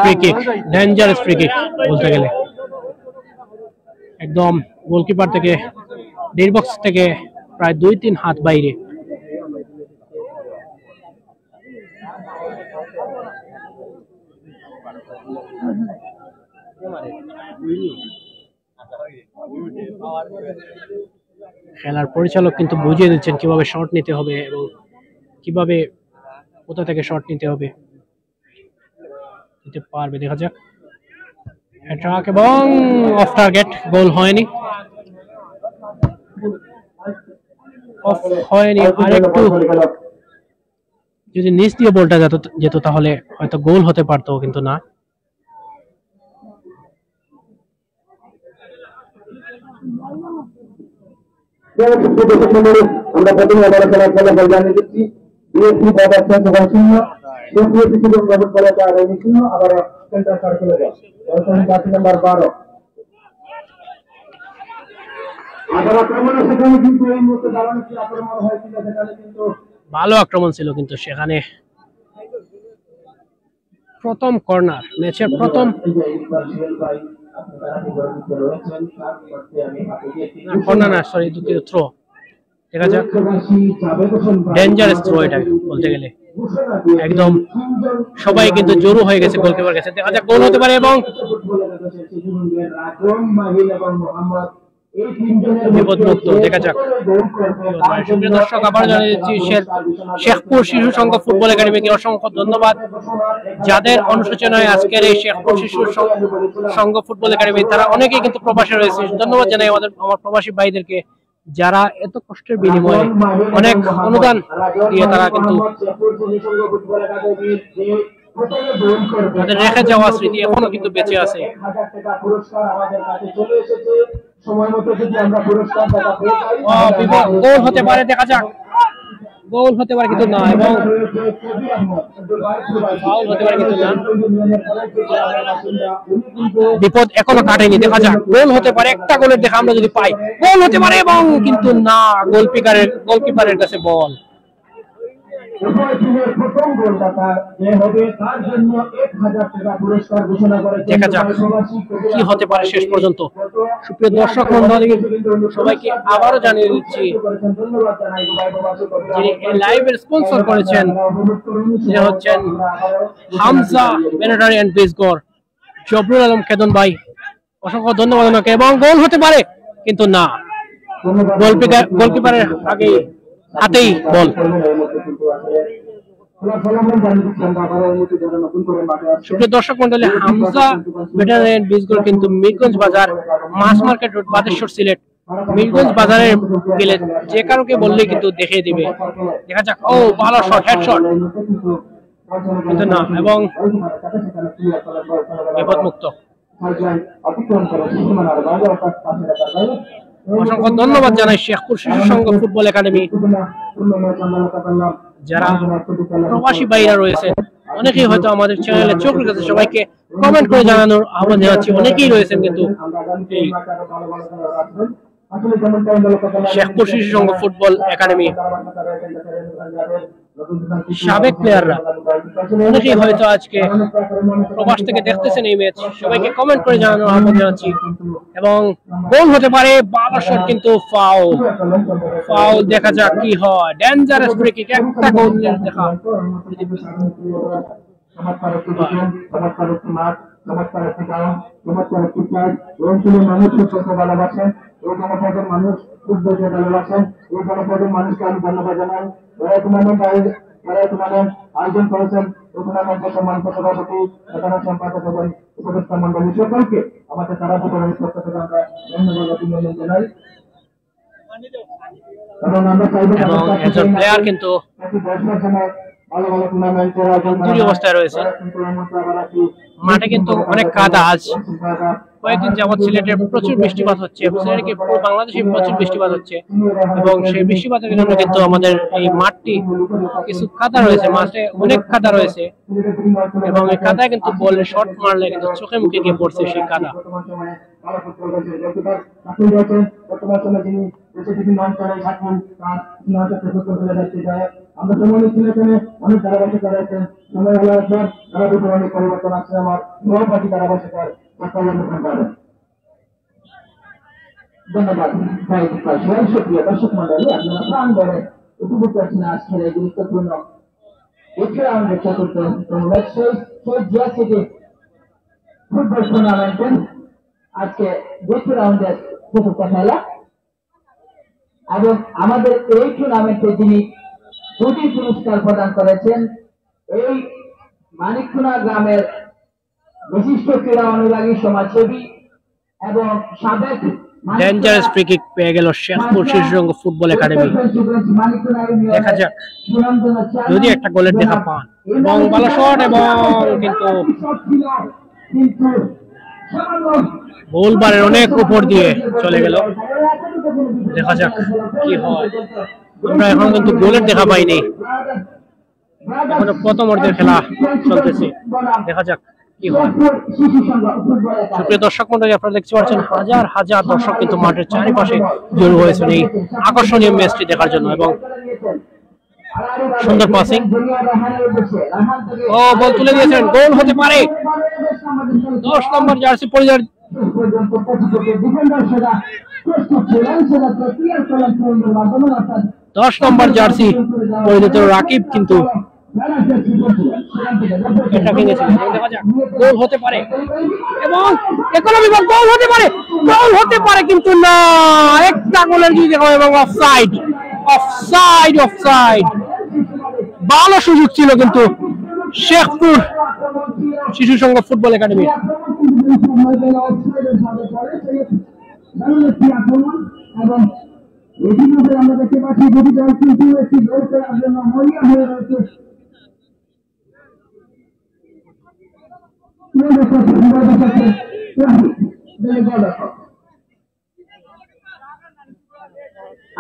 free kick, dangerous free kick বলতে গেলে, একদম গোলকিপার থেকে ডেড বক্স থেকে প্রায় 2-3 হাত বাইরে। খেলার পরিচালক কিন্তু বুঝিয়ে দিচ্ছেন কিভাবে শট নিতে হবে এবং কিভাবে কোথা থেকে শট নিতে হবে, নিতে পারবে দেখা যাক। অ্যাটাক এবং অফ টার্গেট, গোল হয়নি, অফ হয়নি। আরেকটু যদি নিচ দিয়ে বলটা যেত তাহলে হয়তো গোল হতে পারতো, কিন্তু না। আমরা প্রথমে খেলার ফলাফল জানিয়ে দিচ্ছি। বিএসসি বাজার 6-0, আবার সেন্টার সার্কেলে নাম্বার 12 সেখানে কিন্তু এই মুহূর্তে দাঁড়ানো আক্রমণ হয়েছিল, সেখানে কিন্তু ভালো আক্রমণ ছিল, কিন্তু সেখানে প্রথম কর্নার, ম্যাচের প্রথম কর্নার না, সরি দুঃখিত, থ্রো। দেখা যাক, ডেঞ্জারাস থ্রো এটা বলতে গেলে, একদম সবাই কিন্তু জড়ো হয়ে গেছে গোলকিপার কাছে। দেখা যাক গোল হতে পারে এবং বিপদমুক্ত। দেখা যাক। সুপ্রিয় দর্শক, আবার জানিয়ে দিচ্ছি শেখপুর শিশু সংঘ ফুটবল একাডেমিকে অসংখ্য ধন্যবাদ, যাদের অনুশোচনায় আজকের এই শেখপুর শিশু সংঘ ফুটবল একাডেমি, তারা অনেকেই কিন্তু প্রবাসে রয়েছে। ধন্যবাদ জানাই আমার প্রবাসী ভাইদেরকে, যারা এত কষ্টের বিনিময়ে অনেক অনুদান দিয়ে তারা কিন্তু তাদের রেখে যাওয়া স্মৃতি এখনো কিন্তু বেঁচে আছে। গোল হতে পারে, দেখা যাক, গোল হতে পারে কিন্তু না, এবং ফাউল হতে পারে কিন্তু না। বিপদ এখনো কাটেনি, দেখা যাক, গোল হতে পারে, একটা গোলের দেখা আমরা যদি পাই, গোল হতে পারে, এবং কিন্তু না, গোলকিপারের কাছে বল। দেখা যাক কি হতে পারে শেষ পর্যন্ত। সুপ্রিয় দর্শক মণ্ডলী, সবাইকে আবারও জানিয়ে দিচ্ছি, যিনি এই লাইভের স্পন্সর করেছেন তিনি হচ্ছেন হামজা ভেটেরিনারি এন্ড বিজগর, জবরুল আলম খেদন ভাই, অসংখ্য ধন্যবাদ ওনাকে। এবং গোল হতে পারে কিন্তু না, গোলকিপারের আগে হাতেই বল। সুপ্রিয় দর্শক মন্ডলী, হামজা ভেটেরিনারি এন্ড বিজগর কিন্তু মিরগঞ্জ বাজার, মাছ মার্কেট রোড, বাদেশ্বর, সিলেট। মিরগঞ্জ বাজারে গেলে যে কারোকে বললেই কিন্তু দেখিয়ে দিবে। দেখা যাক, ও ভালো শট, হেডশট, কিন্তু না, এবং বিপদমুক্ত। অসংখ্য ধন্যবাদ জানাই শেখপুর শিশু সংঘ ফুটবল একাডেমি, যারা প্রবাসী ভাইরা রয়েছে, অনেকেই হয়তো আমাদের চ্যানেলে চোখ রেখেছে, সবাইকে কমেন্ট করে জানানোর আহ্বান জানাচ্ছি। অনেকেই রয়েছেন কিন্তু এই শেখপুর শিশু সংঘ ফুটবল একাডেমি সাবেক প্লেয়াররা, অনেকেই হয়তো আজকে প্রবাস থেকে দেখতেছেন এই ম্যাচ, সবাইকে কমেন্ট করে জানানোর আহ্বান জানাচ্ছি। এবং গোল হতে পারে, ভালো শট কিন্তু ফাউল, দেখা যাক কি হয়। ডেঞ্জারাস ফ্রি কিক, একটা গোলের দেখা। মানুষ ফুটবলকে ভালোবাসেন, এই জনপদের মানুষকে আমি ধন্যবাদ জানাই। আয়োজন করেছেন সম্মানিত সভাপতি, সাধারণ সম্পাদক এবং উপদেষ্টা মন্ডলী সকলকে আমাদের তারা পক্ষ থেকে আমরা ধন্যবাদ অভিনন্দন জানাই। এবং আমরা চাইব একজন প্লেয়ার কিন্তু ভালো ভালো টুর্নামেন্টের ইনজুরি অবস্থায় রয়েছে। মাঠে কিন্তু অনেক কাদা। আজ কয়েকদিন যাবৎ সিলেটে প্রচুর বৃষ্টিপাত হচ্ছে, সিলেটে কি পুরো বাংলাদেশে প্রচুর বৃষ্টিপাত হচ্ছে, এবং সেই বৃষ্টিপাতের জন্য কিন্তু আমাদের এই মাঠটি কিছু কাদা রয়েছে, মাঠে অনেক কাদা রয়েছে, এবং এই কাদায় কিন্তু বলে শট মারলে কিন্তু চোখে মুখে গিয়ে পড়ছে সেই কাদা। আমরা সময় নিচ্ছি এখানে অনেক ধারাবাহিক রয়েছেন, সময় হলো একবার ধারাবাহিক অনেক পরিবর্তন আছে। আমার সহপাঠী ধারাবাহিক ধন্যবাদ। সুপ্রিয় দর্শক মন্ডলী, আপনারা প্রাণ ধরে উপভোগ করছেন আজকের এই গুরুত্বপূর্ণ আমাদের চতুর্থ ফুটবল টুর্নামেন্টের আজকে দ্বিতীয় রাউন্ডের চতুর্থ খেলা এবং আমাদের এই টুর্নামেন্টে যিনি দুটি পুরস্কার প্রদান করেছেন এই মানিকখুনা গ্রামের বিশিষ্ট ক্রীড়া অনুরাগী সমাজসেবী এবং সাবেক ডেঞ্জারাস ফ্রি কিক পেয়ে গেল শেখপুর শিশু সংঘ ফুটবল একাডেমি। দেখা যাক যদি একটা গোলের দেখা পান এবং ভালো শট এবং কিন্তু গোলবারের অনেক উপর দিয়ে চলে গেল। দেখা যাক কি হয়, আমরা এখন কিন্তু গোলের দেখা পাইনি, এখনো প্রথম অর্ধের খেলা চলতেছে। দেখা যাক কি হয়। সুপ্রিয় দর্শক মন্ডলী, আপনারা দেখতে পাচ্ছেন হাজার হাজার দর্শক কিন্তু মাঠের চারিপাশে জড়ো হয়েছেন এই আকর্ষণীয় ম্যাচটি দেখার জন্য। এবং সুন্দর পাসিং, ও বল তুলে দিয়েছেন, গোল হতে পারে। 10 নম্বর জার্সি পরিধান 10 নম্বর জার্সি পরিহিত রাকিব কিন্তু এটা ভেঙেছিল। দেখা যাক গোল হতে পারে এবং ইকোনমি বল, গোল হতে পারে, গোল হতে পারে কিন্তু না, একটা গোলের যদি দেখা এবং অফসাইড অফসাইড অফসাইড। ভালো সুযোগ ছিল কিন্তু শেখপুর শিশু সংঘ ফুটবল একাডেমি। আমরা দেখতে পাচ্ছি দুটি দল কিন্তু একটি গোল করার জন্য মরিয়া হয়ে রয়েছে।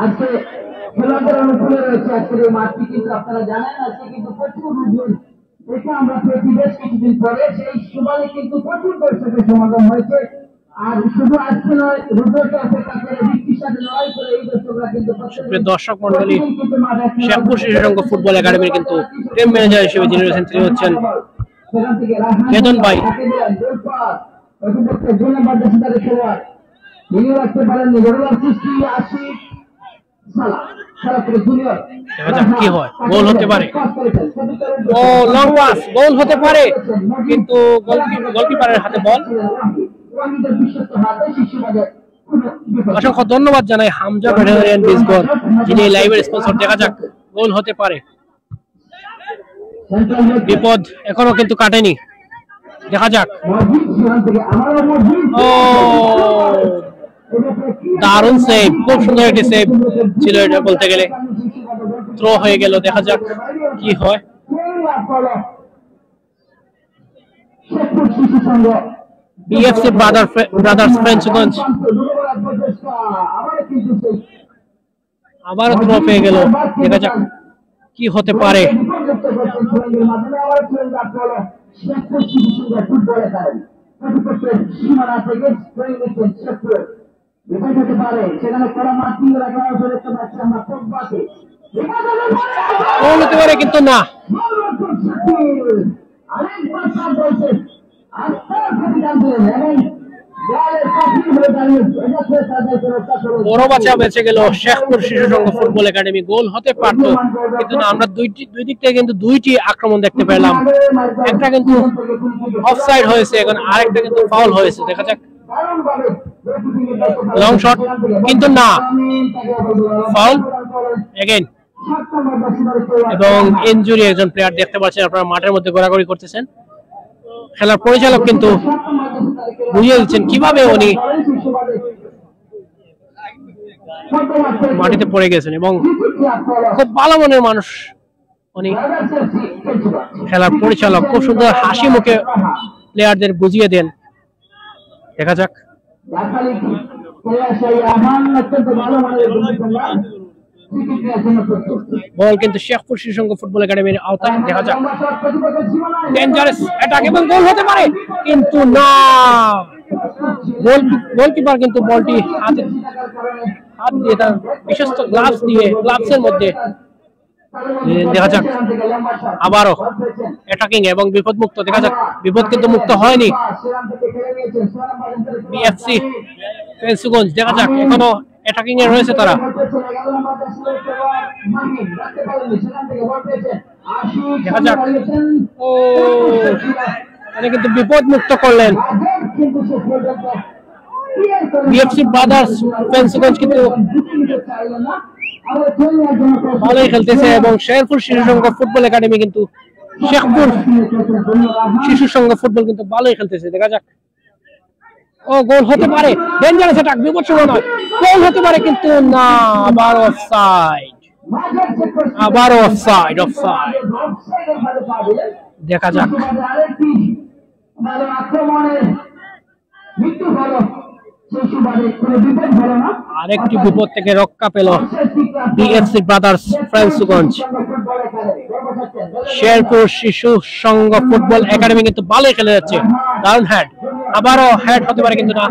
আজকে খেলাধুলার অনুকূলে রয়েছে আজকের এই মাঠটি, কিন্তু আপনারা জানেন আজকে কিন্তু প্রচুর রুজন দেখে আমরা পেয়েছি বেশ কিছুদিন পরে। সেই সুবাদে কিন্তু প্রচুর দর্শকের সমাগম হয়েছে। আর শুধু আজকে নয়, রুজনকে অপেক্ষা করে বৃষ্টির সাথে লড়াই করে এই দর্শকরা কিন্তু দর্শক মন্ডলী, শেখপুর শিশু সংঘ ফুটবল একাডেমির কিন্তু টিম ম্যানেজার হিসেবে যিনি রয়েছেন তিনি হচ্ছেন কেতন ভাই। কি হয়, গোল হতে পারে, ও লং পাস, গোল হতে পারে কিন্তু গোলকিপারের হাতে বল। অসংখ্য ধন্যবাদ জানাই হামজা ভেটেরিয়ান বিজগর যিনি লাইভের স্পন্সর। দেখা যাক গোল হতে পারে, বিপদ এখনো কিন্তু কাটেনি। দেখা যাক, ও দারুণ সেভ, খুব সুন্দর একটি সেভ ছিল এটা বলতে গেলে, থ্রো হয়ে গেল। দেখা যাক কি হয়। বিএফসি ব্রাদার্স ফ্রেঞ্চগঞ্জ আবারও থ্রো পেয়ে গেল। দেখা যাক কি হতে পারে। গোল হতে পারে কিন্তু না, বড় বাচ্চা বেঁচে গেল শেখপুর শিশু সংঘ ফুটবল একাডেমি। গোল হতে পারত কিন্তু না, আমরা দুই দিক থেকে কিন্তু দুইটি আক্রমণ দেখতে পেলাম। একটা কিন্তু অফসাইড হয়েছে, এখন আরেকটা কিন্তু ফাউল হয়েছে। দেখা যাক, লং শট কিন্তু না, ফাউল এগেইন। এবং ইনজুরি একজন প্লেয়ার দেখতে পাচ্ছেন আপনারা মাঠের মধ্যে ঘোরাঘুরি করতেছেন। খেলার পরিচালক কিন্তু বুঝিয়ে দিচ্ছেন কিভাবে উনি মাটিতে পড়ে গেছেন এবং খুব ভালো মনের মানুষ উনি। খেলার পরিচালক খুব সুন্দর হাসি মুখে প্লেয়ারদের বুঝিয়ে দেন। দেখা যাক, বল কিন্তু শেখপুর শিশু সংঘ ফুটবল একাডেমির আওতায়। দেখা যাক, ডেঞ্জারাস অ্যাটাক এবং গোল হতে পারে কিন্তু না, গোলকিপার কিন্তু বলটি হাত দিয়ে তার বিশ্বস্ত গ্লাভসের মধ্যে। দেখা যাক, আবারও অ্যাটাকিং এবং বিপদ মুক্ত। দেখা যাক, বিপদ কিন্তু মুক্ত হয়নি বিএফসি ফ্রেঞ্চগঞ্জ। দেখা যাক, এখনো অ্যাটাকিং এ রয়েছে তারা। দেখা যাক, ও কিন্তু বিপদ মুক্ত করলেন। বিএফসি ব্রাদার্স ফেন্সগঞ্জ কিন্তু ভালোই খেলতেছে এবং শেরপুর শিশু সংঘ ফুটবল একাডেমি কিন্তু শেখপুর শিশু সংঘ ফুটবল কিন্তু ভালোই খেলতেছে। দেখা যাক, ও গোল হতে পারে, ডেঞ্জারাস অ্যাটাক, বিপজ্জনক নয়, গোল হতে পারে কিন্তু না, আবার অফসাইড, আবার অফসাইড, অফসাইড। দেখা যাক, আরেকটি বিপদ থেকে রক্ষা পেল বিএফসি ব্রাদার্স ফ্রান্সগঞ্জ। শেরপুর শিশু সংঘ ফুটবল একাডেমি কিন্তু ভালোই খেলে যাচ্ছে, দারুণ হেড, আবারও হেড হতে পারে কিন্তু না।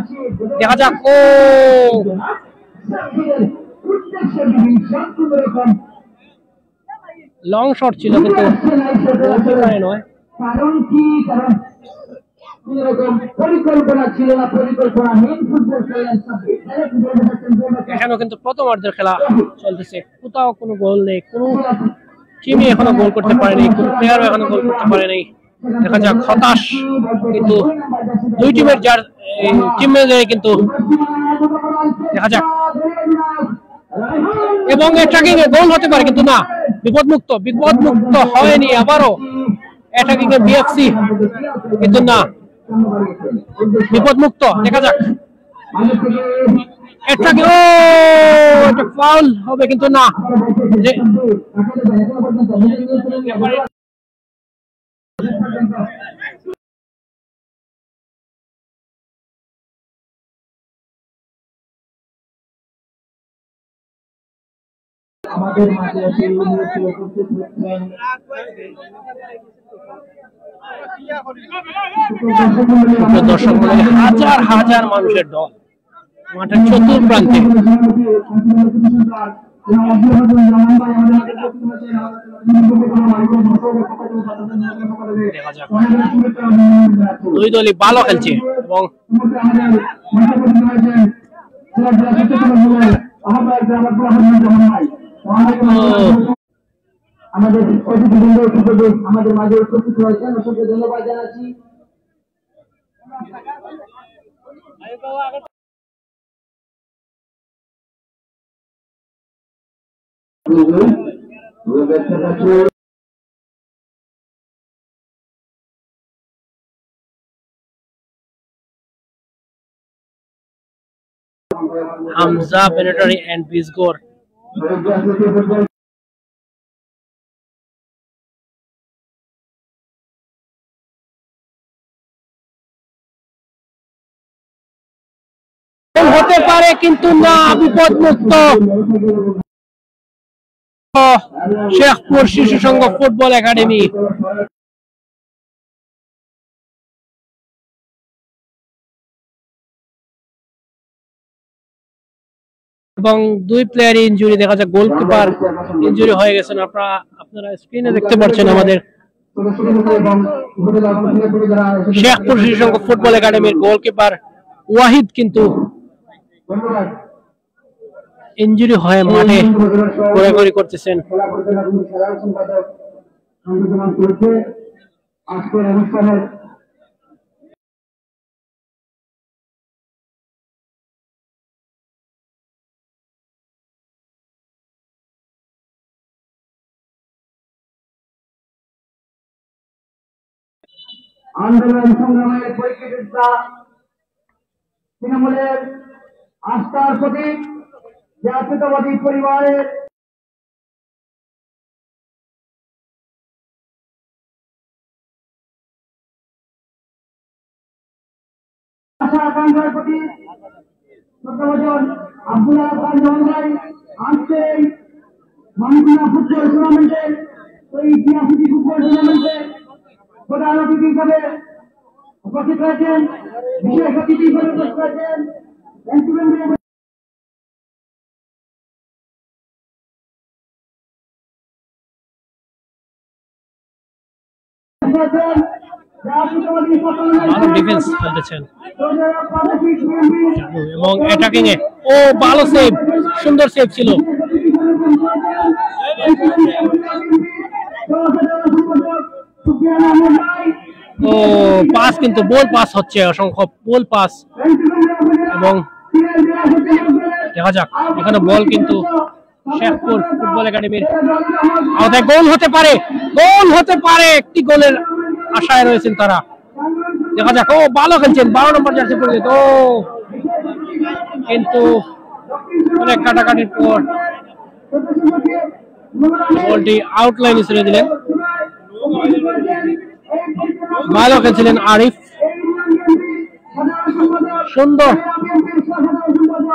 দেখা যাক, ও লং শট ছিল কিন্তু নয়। এখানেও কিন্তু প্রথমার্ধের খেলা চলতেছে, কোথাও কোনো গোল নেই, কোনো টিমই এখনো গোল করতে পারেনি, কোনো প্লেয়ারও এখনো গোল করতে পারেনি। দেখা যাক, হতাশ কিন্তু দুই টিমের, যার টিমে কিন্তু দেখা যাক, এবং অ্যাটাকিং এ গোল হতে পারে কিন্তু না, বিপদমুক্ত, বিপদমুক্ত হয়নি, আবারও অ্যাটাকিং এ বিএফসি কিন্তু না, বিপদমুক্ত। দেখা যাক, অ্যাটাকিং, ও এটা ফাউল হবে কিন্তু না। আমাদের মাঝে এসে উপস্থিত হচ্ছেন দর্শক মণ্ডলী, হাজার হাজার মানুষের দল মাঠের চতুর্প্রান্তে। দুই দলই ভালো খেলছে এবং আমাদের অতিথিবৃন্দ আমাদের মাঝে উপস্থিত হয়েছেন, অসংখ্য ধন্যবাদ জানাচ্ছি। Hamza Benetari and Bisgor. হতে পারে কিন্তু না, বিপদমুক্ত। শেখপুর শিশু সংঘ ফুটবল একাডেমি এবং দুই প্লেয়ার ইনজুরি, দেখা যায় গোলকিপার ইনজুরি হয়ে গেছেন, আপনারা স্ক্রিনে দেখতে পাচ্ছেন। আমাদের শেখপুর শিশু সংঘ ফুটবল একাডেমির গোলকিপার ওয়াহিদ কিন্তু ইনজুরি হয়ে মাঠে ঘোরাঘুরি করতেছেন। আন্দোলন সংগ্রামের পরিপ্রেক্ষিতে তৃণমূলের আস্থার প্রতীক জাতীয়তাবাদী পরিবারের আশা আকাঙ্ক্ষার প্রতি শ্রদ্ধাভাজন আব্দুল্লাহ খান জওয়ান আজকে মানকুনা ফুটবল টুর্নামেন্টের এই ঐতিহাসিক ফুটবল টুর্নামেন্টে প্রধান অতিথি হিসাবে উপস্থিত রয়েছেন, বিশেষ অতিথি হিসাবে উপস্থিত রয়েছেন ডিফেন্স খেলতেছেন এবং অ্যাটাকিং এ ও ভালো সেভ, সুন্দর সেভ ছিল। ও পাস কিন্তু বল পাস হচ্ছে, অসংখ্য বল পাস এবং দেখা যাক এখানে বল কিন্তু শেখপুর ফুটবল একাডেমির আওতায় গোল হতে পারে একটি গোলের আশায় রয়েছেন তারা। দেখা যাক, ও ভালো খেলছেন 12 নম্বর জার্সি পরে, তো কিন্তু অনেক কাটাকাটির পর বলটি আউটলাইনে ছেড়ে দিলেন। ভালো খেলছিলেন আরিফ, সুন্দর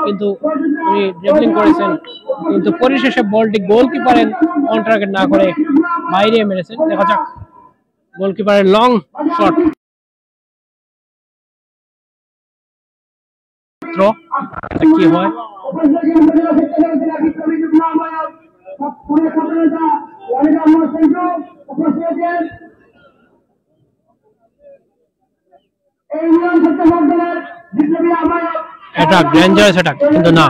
কিন্তু উনি ড্রিবলিং করেছেন, কিন্তু পরিশেষে বলটি গোলকিপারের অন টার্গেট না করে বাইরে মেরেছেন। দেখা যাক গোলকিপারের লং শট, কি হয়। এটা ডেঞ্জারাস অ্যাটাক, কিন্তু না,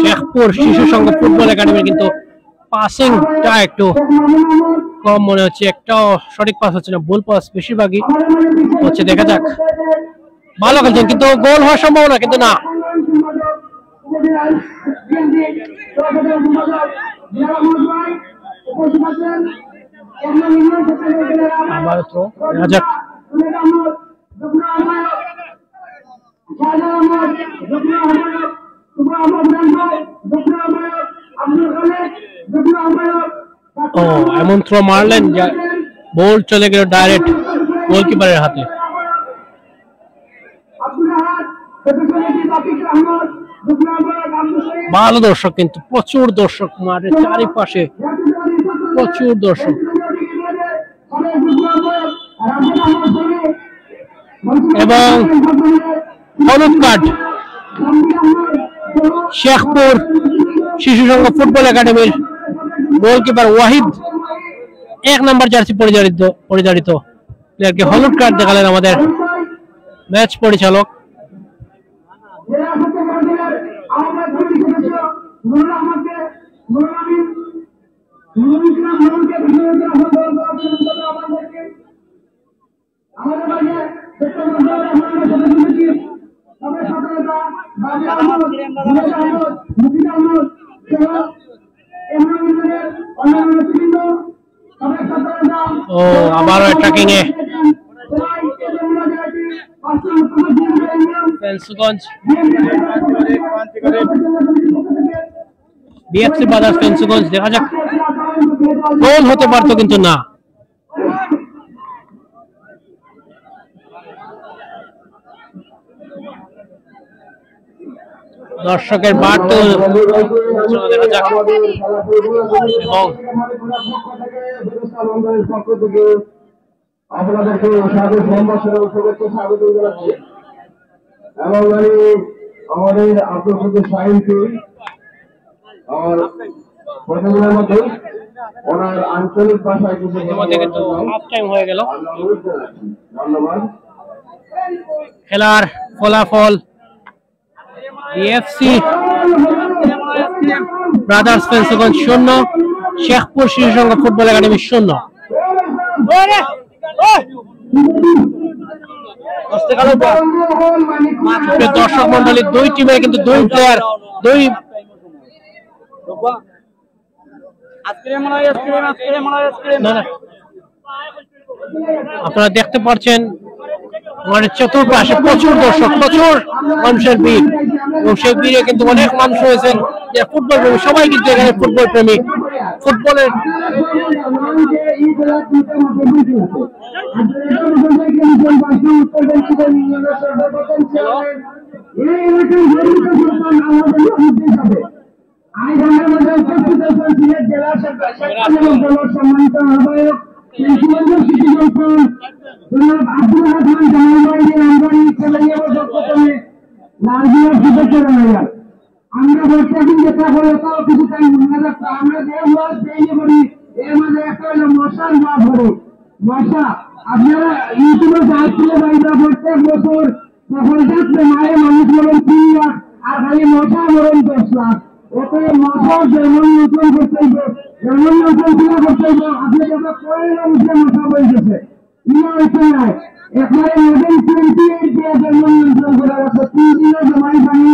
শেখপুর শিশু সংঘ ফুটবল একাডেমি কিন্তু পাসিংটা একটু কম মনে হচ্ছে, একটাও সঠিক পাস হচ্ছে না, ভুল পাস বেশিরভাগই হচ্ছে। দেখা যাক, ভালো খেলছেন কিন্তু গোল হওয়ার সম্ভাবনা, কিন্তু না। আবার থ্রো, দেখা যাক। ও এমন থ্রো মারলেন যে বল চলে গেল ডাইরেক্ট গোলকিপারের হাতে। ভালো দর্শক, কিন্তু প্রচুর দর্শক মাঠের চারিপাশে, প্রচুর দর্শক। এবং হলুদ কার্ড শেখপুর শিশু সংঘ ফুটবল একাডেমির গোলকিপার ওয়াহিদ 1 নম্বর জার্সি পরিচালিত প্লেয়ারকে হলুদ কার্ড দেখালেন আমাদের ম্যাচ পরিচালক। ও আবারও অ্যাটাকিং এ ফেন্সগঞ্জ, বিএফসি বাজার ফেন্সগঞ্জ। দেখা যাক, গোল হতে পারতো কিন্তু না। দর্শকের বাড়তো দেখা যাক। এবং আপনাদেরকে শুভেচ্ছা স্বাগত জানাচ্ছি। এবং আমাদের আপনার সাহিত্যে আমার প্রথমের মধ্যে ওনার আঞ্চলিক ভাষায় কিছু হাফ টাইম হয়ে গেল। ধন্যবাদ। খেলার ফলাফল বিএফসি ব্রাদার্স ফেন্সগঞ্জ 0, শেখপুর শিশু সংঘ ফুটবল একাডেমি 0। দর্শক মন্ডলী, দুই টিমে কিন্তু দুই প্লেয়ার, আপনারা দেখতে পাচ্ছেন আমাদের চতুর্পাশে প্রচুর দর্শক, প্রচুর মানুষের ভিড়, এবং সেই ভিড়ে কিন্তু অনেক মানুষ রয়েছেন যে ফুটবল প্রেমী, সবাই কিন্তু এখানে ফুটবল প্রেমী। ফুটবলের আমরা বলতে যেটা হলো তাও কিছু টাইম মনে রাখতো। আমরা যে ওয়াজ তৈরি করি এর মধ্যে একটা হলো মশার ওয়াজ হলো মশা। আপনারা ইউটিউবে যাচ্ছিল বাইরা প্রত্যেক বছর তখন যাচ্ছে মায়ের মানুষ মরণ 3 লাখ, আর খালি মশা মরণ 10 লাখ। ওতে মশা যেমন নতুন করতে হইবে, যেমন নতুন করতে হইবে, আপনি যেটা করে না উঠে মশা বলতেছে ইয়ে হচ্ছে নাই। এরপরে নতুন 20 এর জন্য নিয়ন্ত্রণ করা হচ্ছে 3 দিনের জমাই পানি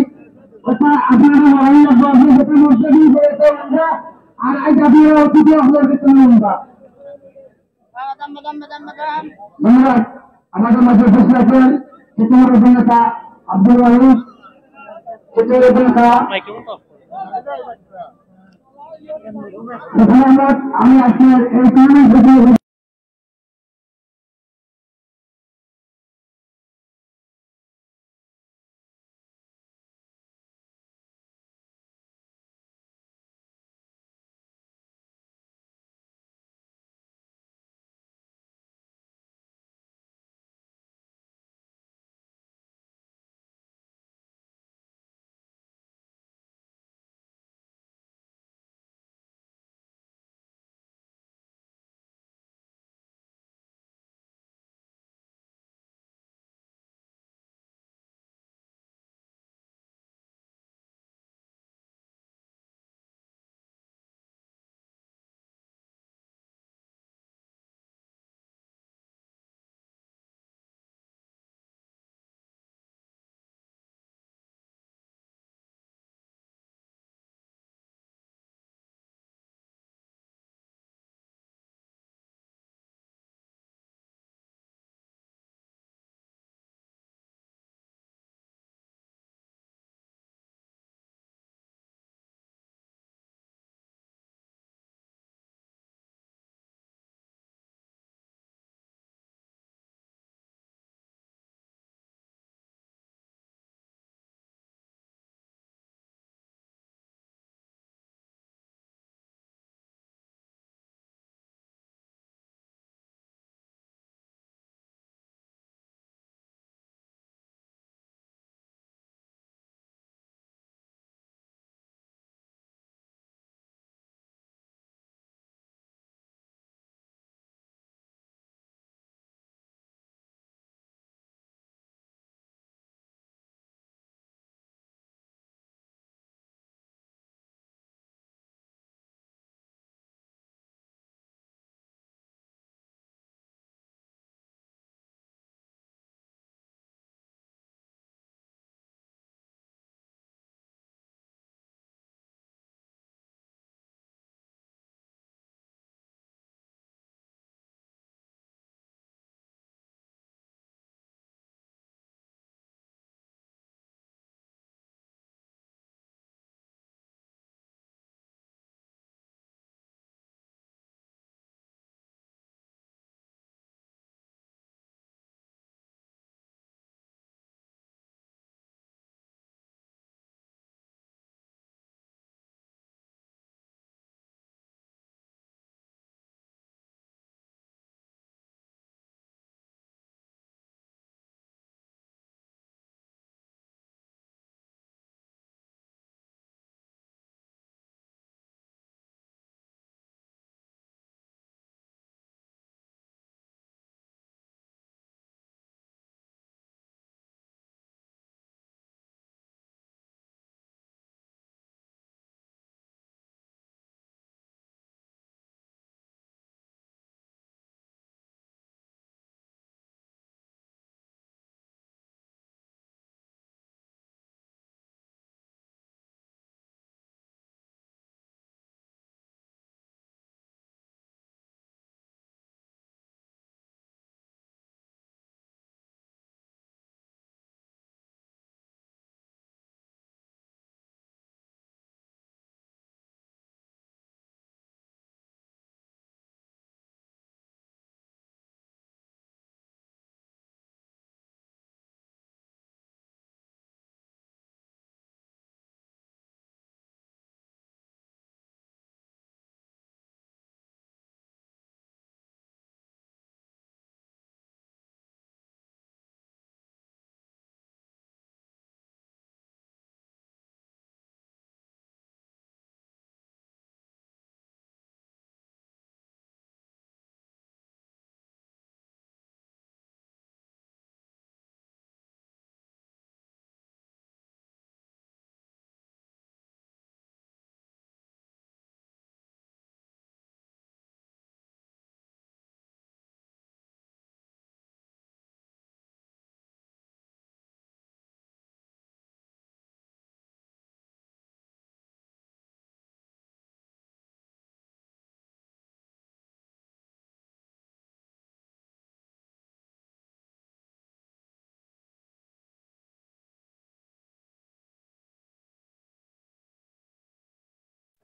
ওটা আপনারা মারাই লাগবে আপনি যেটা মধ্যে দিয়ে বলেছে আমরা আর আজ আপনারা অতিথি আপনার ক্ষেত্রে আমরা ধন্যবাদ আমাদের মাঝে উপস্থিত আছেন চিত্তমর অভিনেতা আব্দুল ওয়াহিদ চিত্তমর অভিনেতা আমি আজকের এই টুর্নামেন্ট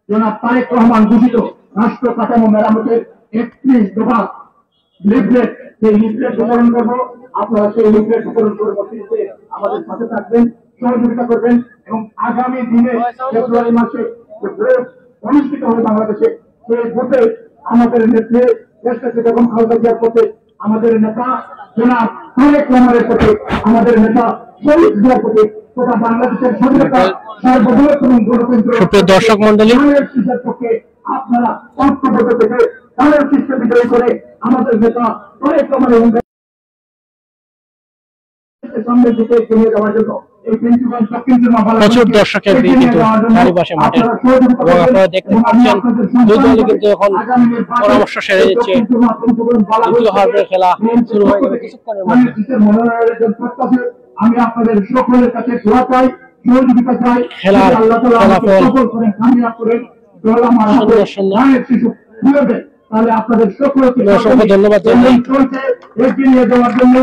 জনাব তারেক রহমান ঘোষিত রাষ্ট্র কাঠামো মেরামতের 31 দফা লিফলেট, সেই লিফলেট বিতরণ করবো। আপনারা সেই লিফলেট বিতরণ পরবর্তীতে আমাদের সাথে থাকবেন, সহযোগিতা করবেন এবং আগামী দিনে ফেব্রুয়ারি মাসে যে ভোট অনুষ্ঠিত হবে বাংলাদেশে, সেই ভোটে আমাদের নেত্রী দেশটাকে বেগম খালেদা জিয়ার পথে, আমাদের নেতা জনাব তারেক রহমানের পথে, আমাদের নেতা শহীদ জিয়ার পথে তথা বাংলাদেশের স্বাধীনতা সার্বভৌমত্ব এবং গণতন্ত্র সুপ্রিয় দর্শক মন্ডলী, পক্ষে আপনারা ঐক্যবদ্ধ থেকে তাদের শিষ্য বিজয়ী করে আমাদের নেতা তারেক রহমানের সামনের দিকে এগিয়ে যাওয়ার জন্য প্রচুর দর্শকের ভিড় কিন্তু চারিপাশে মাঠে, এবং আপনারা দেখতে পাচ্ছেন দুই দলই কিন্তু এখন পরামর্শ সেরে দিচ্ছে। দ্বিতীয় হাফের খেলা শুরু হয়ে যাবে কিছুক্ষণের মধ্যে। আমি আপনাদের সকলের কাছে দোয়া চাই, সহযোগিতা চাই, খেলার ফলাফল 0-0 তাহলে আপনাদের সকলকে অসংখ্য ধন্যবাদ জানাই। এগিয়ে নিয়ে যাওয়ার জন্য,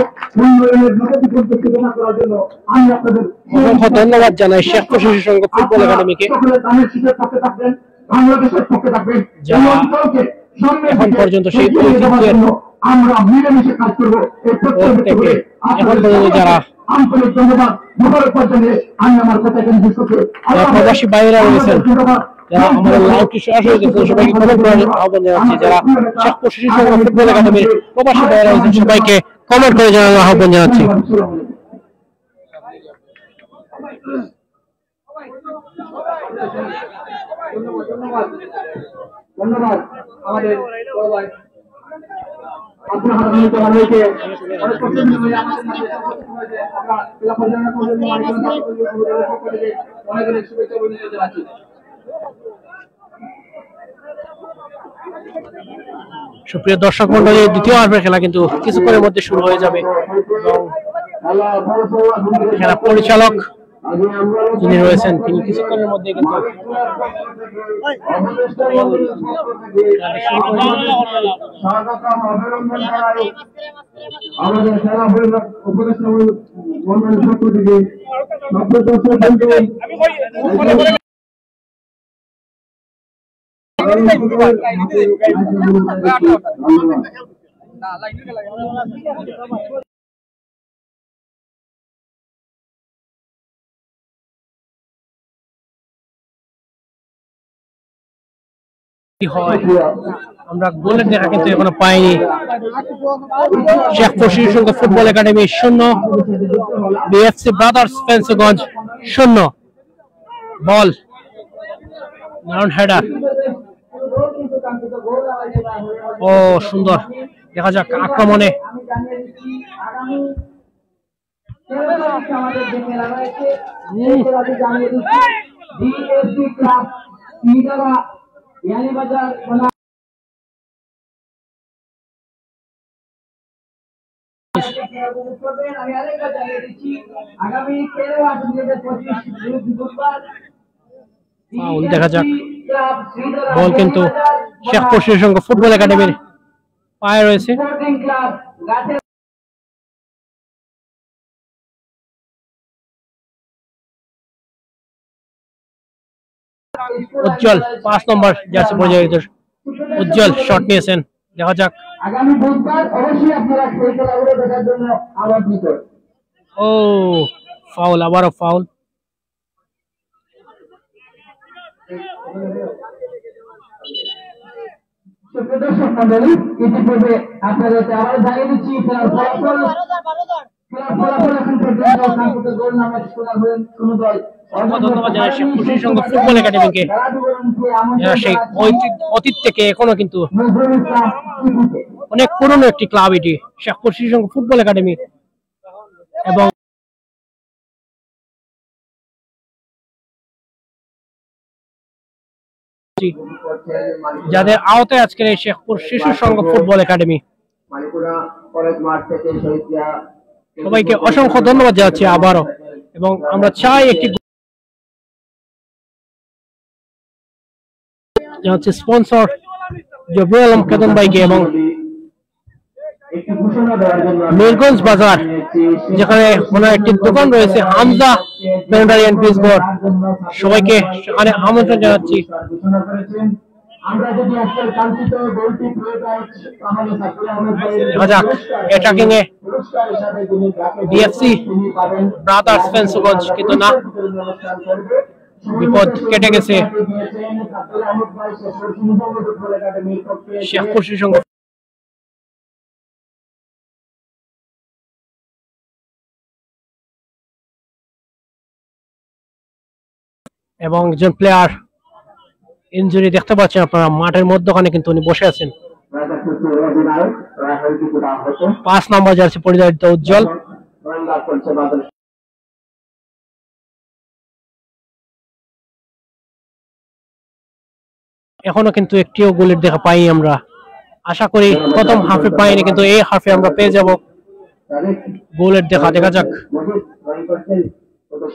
উন্নয়নের নগদ পরিচালনা করার জন্য আমি আপনাদের অসংখ্য ধন্যবাদ জানাই শেখপুর শিশু সংঘ ফুটবল একাডেমিকে, বাংলাদেশের পক্ষে থাকবেন। এখন পর্যন্ত সেই ঐতিহ্যের আমরা মিলেমিশে কাজ করবো। এখন পর্যন্ত যারা আন্তরিক ধন্যবাদ আমি আমার কথা এখানে শেষ করছি। প্রবাসী বাইরে রয়েছেন, যারা আমাদের লাইভটি সরাসরি দেখছেন, সবাইকে কমেন্ট করার আহ্বান জানাচ্ছি। যারা শেখপুর শিশু সংঘ ফুটবল একাডেমির প্রবাসী বাইরে রয়েছেন, সবাইকে কমেন্ট করে জানানোর আহ্বান জানাচ্ছি। ধন্যবাদ আমাদের আপনার আমাদেরকে অনেক কষ্ট করে আমাদের মাঝে আমরা জেলা পরিচালনা করার জন্য অনেক অনেক শুভেচ্ছা অভিনন্দন জানাচ্ছি। সুপ্রিয় দর্শক মন্ডলী, দ্বিতীয় হাফের খেলা কিন্তু কিছুক্ষণের মধ্যে শুরু হয়ে যাবে, এবং খেলা পরিচালক যিনি রয়েছেন তিনি কিছুক্ষণের মধ্যে কিন্তু আমাদের খেলা উপদেষ্টা মন্ডলের পক্ষ থেকে হয় আমরা গোলের দেখা কিন্তু এখনো পাইনি। শেখপুর শিশু সংঘ ফুটবল একাডেমি 0, বিএফসি ব্রাদার্স ফেন্সগঞ্জ 0। বল দারুণ হেডার, ও সুন্দর, দেখা যাক আক্রমণে দেখা যাক। বল কিন্তু শেখপুর শিশু সংঘ ফুটবল একাডেমির পায়ে রয়েছে। উজ্জ্বল 5 নম্বর জার্সি পরিচালিত উজ্জ্বল শট নিয়েছেন, দেখা যাক। আগামী বুধবার অবশ্যই আপনারা সেই খেলাগুলো দেখার জন্য আমন্ত্রিত। ও ফাউল, আবারও ফাউল। দর্শক মন্ডলী, ইতিপূর্বে আপনাদেরকে আবার জানিয়ে দিচ্ছি খেলার ফলাফল এখন পর্যন্ত গোল নামে কোনো দল। ধন্যবাদ জানাই শেখপুর শিশু সংঘ ফুটবল একাডেমিকে, যারা সেই অতীত থেকে এখনো কিন্তু অনেক পুরনো একটি ক্লাব এটি শেখপুর শিশু সংঘ ফুটবল একাডেমি, এবং যাদের আওতায় আজকের এই শেখপুর শিশু সংঘ ফুটবল একাডেমি। সবাইকে অসংখ্য ধন্যবাদ জানাচ্ছি আবারও, এবং আমরা চাই একটি স্পন্সর জবির আলম কেতন ভাইকে এবং মিরগঞ্জ বাজার, যেখানে ওনার একটি দোকান রয়েছে Hamza planetary and peace board. সবাইকে সেখানে আমন্ত্রণ জানাচ্ছি। আমরা যদি আজকের কাঙ্ক্ষিত গোলটি পেয়ে যাই তাহলে সাকিব আহমেদ দেখা যাক অ্যাটাকিং এ পুরস্কার হিসাবে যিনি ডিএফসি ব্রাদার্স ফেন্সগঞ্জ, কিন্তু না, বিপদ কেটে গেছে শেখপুর শিশু সংঘ। এবং একজন প্লেয়ার ইনজুরি দেখতে পাচ্ছেন আপনারা, মাঠের মধ্যখানে কিন্তু উনি বসে আছেন। 5 নম্বর জার্সি পরিধারিত উজ্জ্বল। এখনো কিন্তু একটিও গোলের দেখা পাই আমরা। আশা করি প্রথম হাফে পাইনি, কিন্তু এই হাফে আমরা পেয়ে যাব গোলের দেখা। দেখা যাক।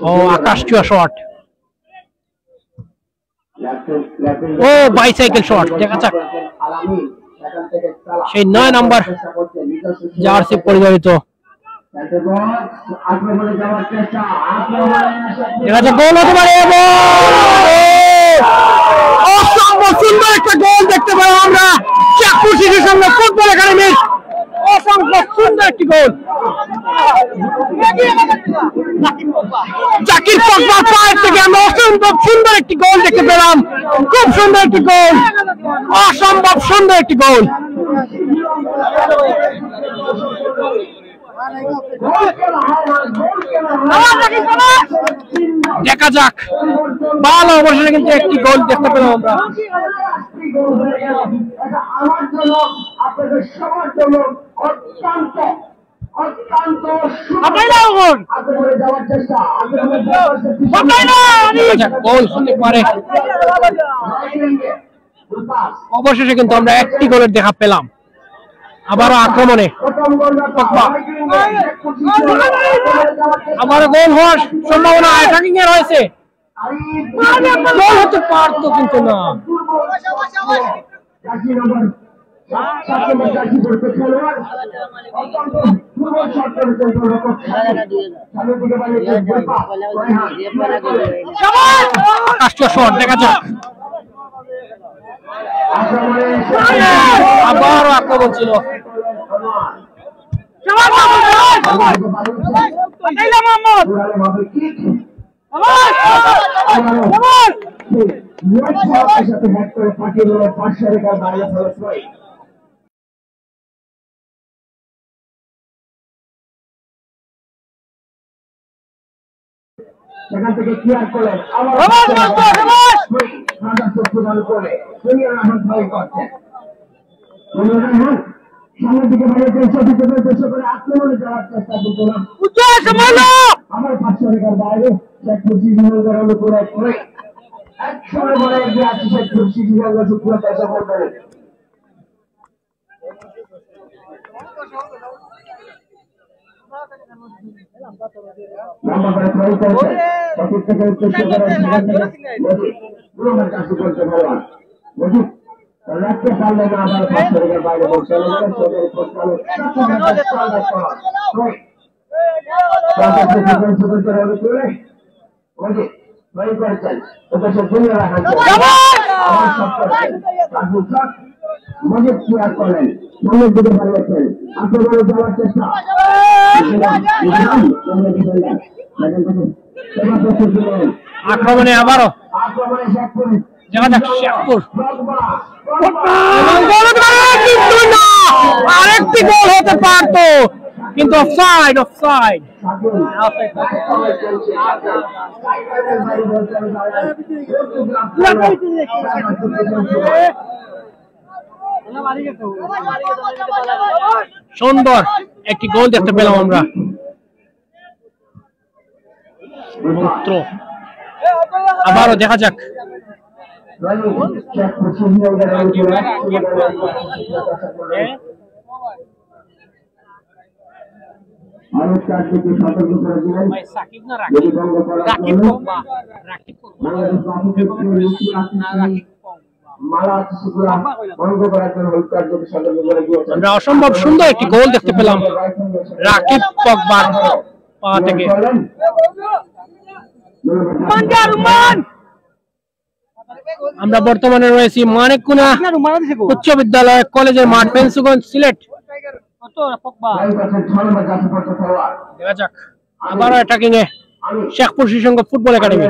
ও আকাশ চুয়া শট, ও বাইসাইকেল শট। দেখা যাক সেই 9 নম্বর জার্সি পরিধারিত। দেখা যাক গোল হতে পারে। অসম্ভব সুন্দর একটা গোল দেখতে পাই আমরা শেখপুর শিশু সংঘ ফুটবল একাডেমির। অসম্ভব সুন্দর একটি গোল, জাকির পগবার পায়ের থেকে আমরা অসম্ভব সুন্দর একটি গোল দেখতে পেলাম। খুব সুন্দর একটি গোল, অসম্ভব সুন্দর একটি গোল। দেখা যাক, ভালো অবশ্যই কিন্তু একটি গোল দেখতে পেলাম আমরা। আমার জন্য আপনাদের সবার জন্য অত্যন্ত অত্যন্ত যাওয়ার চেষ্টা গোল হতে পারে। অবশেষে কিন্তু আমরা একটি গোলের দেখা পেলাম। আবারও আক্রমণে আবার গোল হওয়ার সম্ভাবনা অ্যাটাকিং এ রয়েছে। গোল হতে পারতো কিন্তু না। শট দেখা যাক, আবারও আক্রমণ ছিল। সেখান থেকে ক্লিয়ার করলেন সামনের দিকে আক্রমণে যাওয়ার চেষ্টা করলাম। আমার 500 টাকার বাইরে শেখপুর করে এক সময় বলে যে আছে শেখপুর শুক্র চেষ্টা করবেন। রাখতে পারলে না আবার 500 টাকার বাইরে বলতে মজিদ ক্লিয়ার করলেন, মনের দিকে বাড়িয়েছেন, আক্রমণে যাওয়ার চেষ্টা। আক্রমণে আবারও দেখা যাক শেখপুর। আরেকটি গোল হতে পারতো, কিন্তু অফসাইড। অফসাইড সুন্দর একটি গোল দেখতে পেলাম আমরা। আবারও দেখা যাক। সাকিব না রাকিব, মালা আছে সেগুলো ভঙ্গ করার জন্য হত্যার সতর্ক করে দিয়েছেন। আমরা অসম্ভব সুন্দর একটি গোল দেখতে পেলাম রাকিব পগবার পা থেকে। আমরা বর্তমানে রয়েছি মানিককুনা উচ্চ বিদ্যালয় কলেজের মাঠ, ফেন্সুগঞ্জ, সিলেট। দেখা যাক আবারও অ্যাটাকিং এ শেখপুর শিশুসংঘ ফুটবল একাডেমি।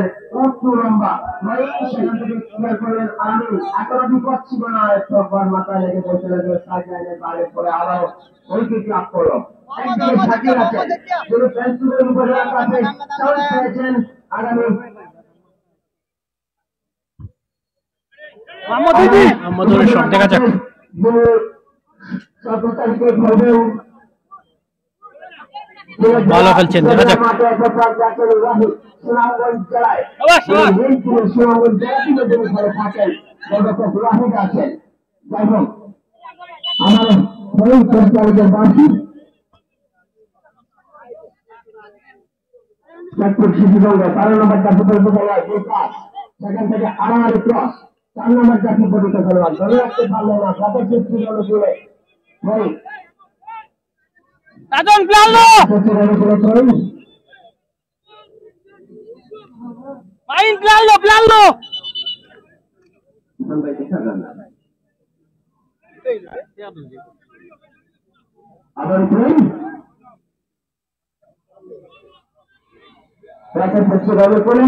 মোহাম্মদুরের শট দেখা যাক। ভালো খেলছেন দেখা যাক। সেখান থেকে আড়াআড়ি ক্রস 4 নম্বর জাতীয় পরিচয় খেলোয়াড় ধরে রাখতে পারলো না, সাথে ফিফটি হলো জুড়ে রাজন প্লালো মাইন প্লালো প্লালো আবার প্রাকের পক্ষে ভালো করে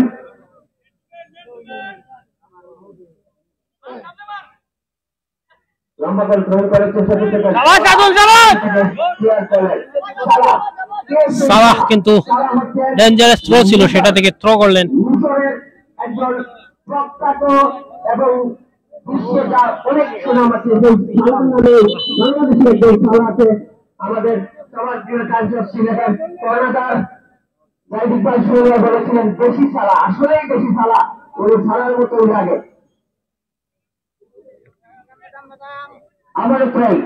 লম্বা বল থ্রো করেছে সালাহ, কিন্তু ডেঞ্জারাস থ্রো ছিল, সেটা থেকে থ্রো করলেন। একজন প্রখ্যাত এবং বিশ্বকাপ অনেক সুনাম আছে বাংলাদেশের যে খেলা আছে আমাদের সমাজ প্রিয় কাঞ্চন সিলেটের কর্ণাটার জাহিদ ভাই শুরু বলেছিলেন দেশি সালা, আসলেই দেশি সালা, ওই সালার মতো লাগে। আবার প্রায়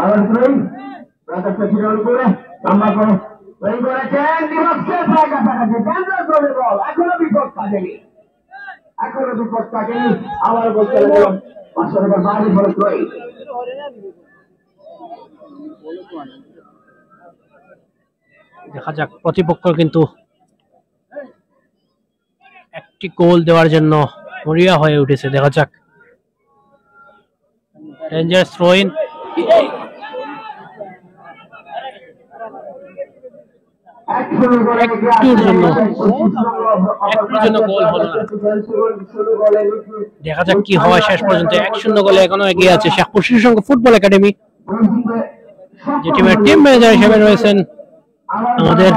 আবার প্রায় রাজা প্রেসিডেন্ট করে লম্বা করে প্রায় করেছেন দিবসের প্রায় কাছাকাছি কেন্দ্র করে বল, এখনো বিপদ থাকেনি, এখনো বিপদ থাকেনি। আবার বলতে লাগলাম 500 টাকা বাড়ি করে প্রায় দেখা যাক প্রতিপক্ষ কিন্তু একটি গোল দেওয়ার জন্য মরিয়া হয়ে উঠেছে। দেখা যাক ডেঞ্জারাস থ্রো ইন, একটুর জন্য গোল হলো না। দেখা যাক কি হয় শেষ পর্যন্ত। 1-0 গোলে এখনো এগিয়ে আছে শেখপুর শিশুসংঘ ফুটবল একাডেমি, যে টিমের টিম ম্যানেজার হিসেবে রয়েছেন আমাদের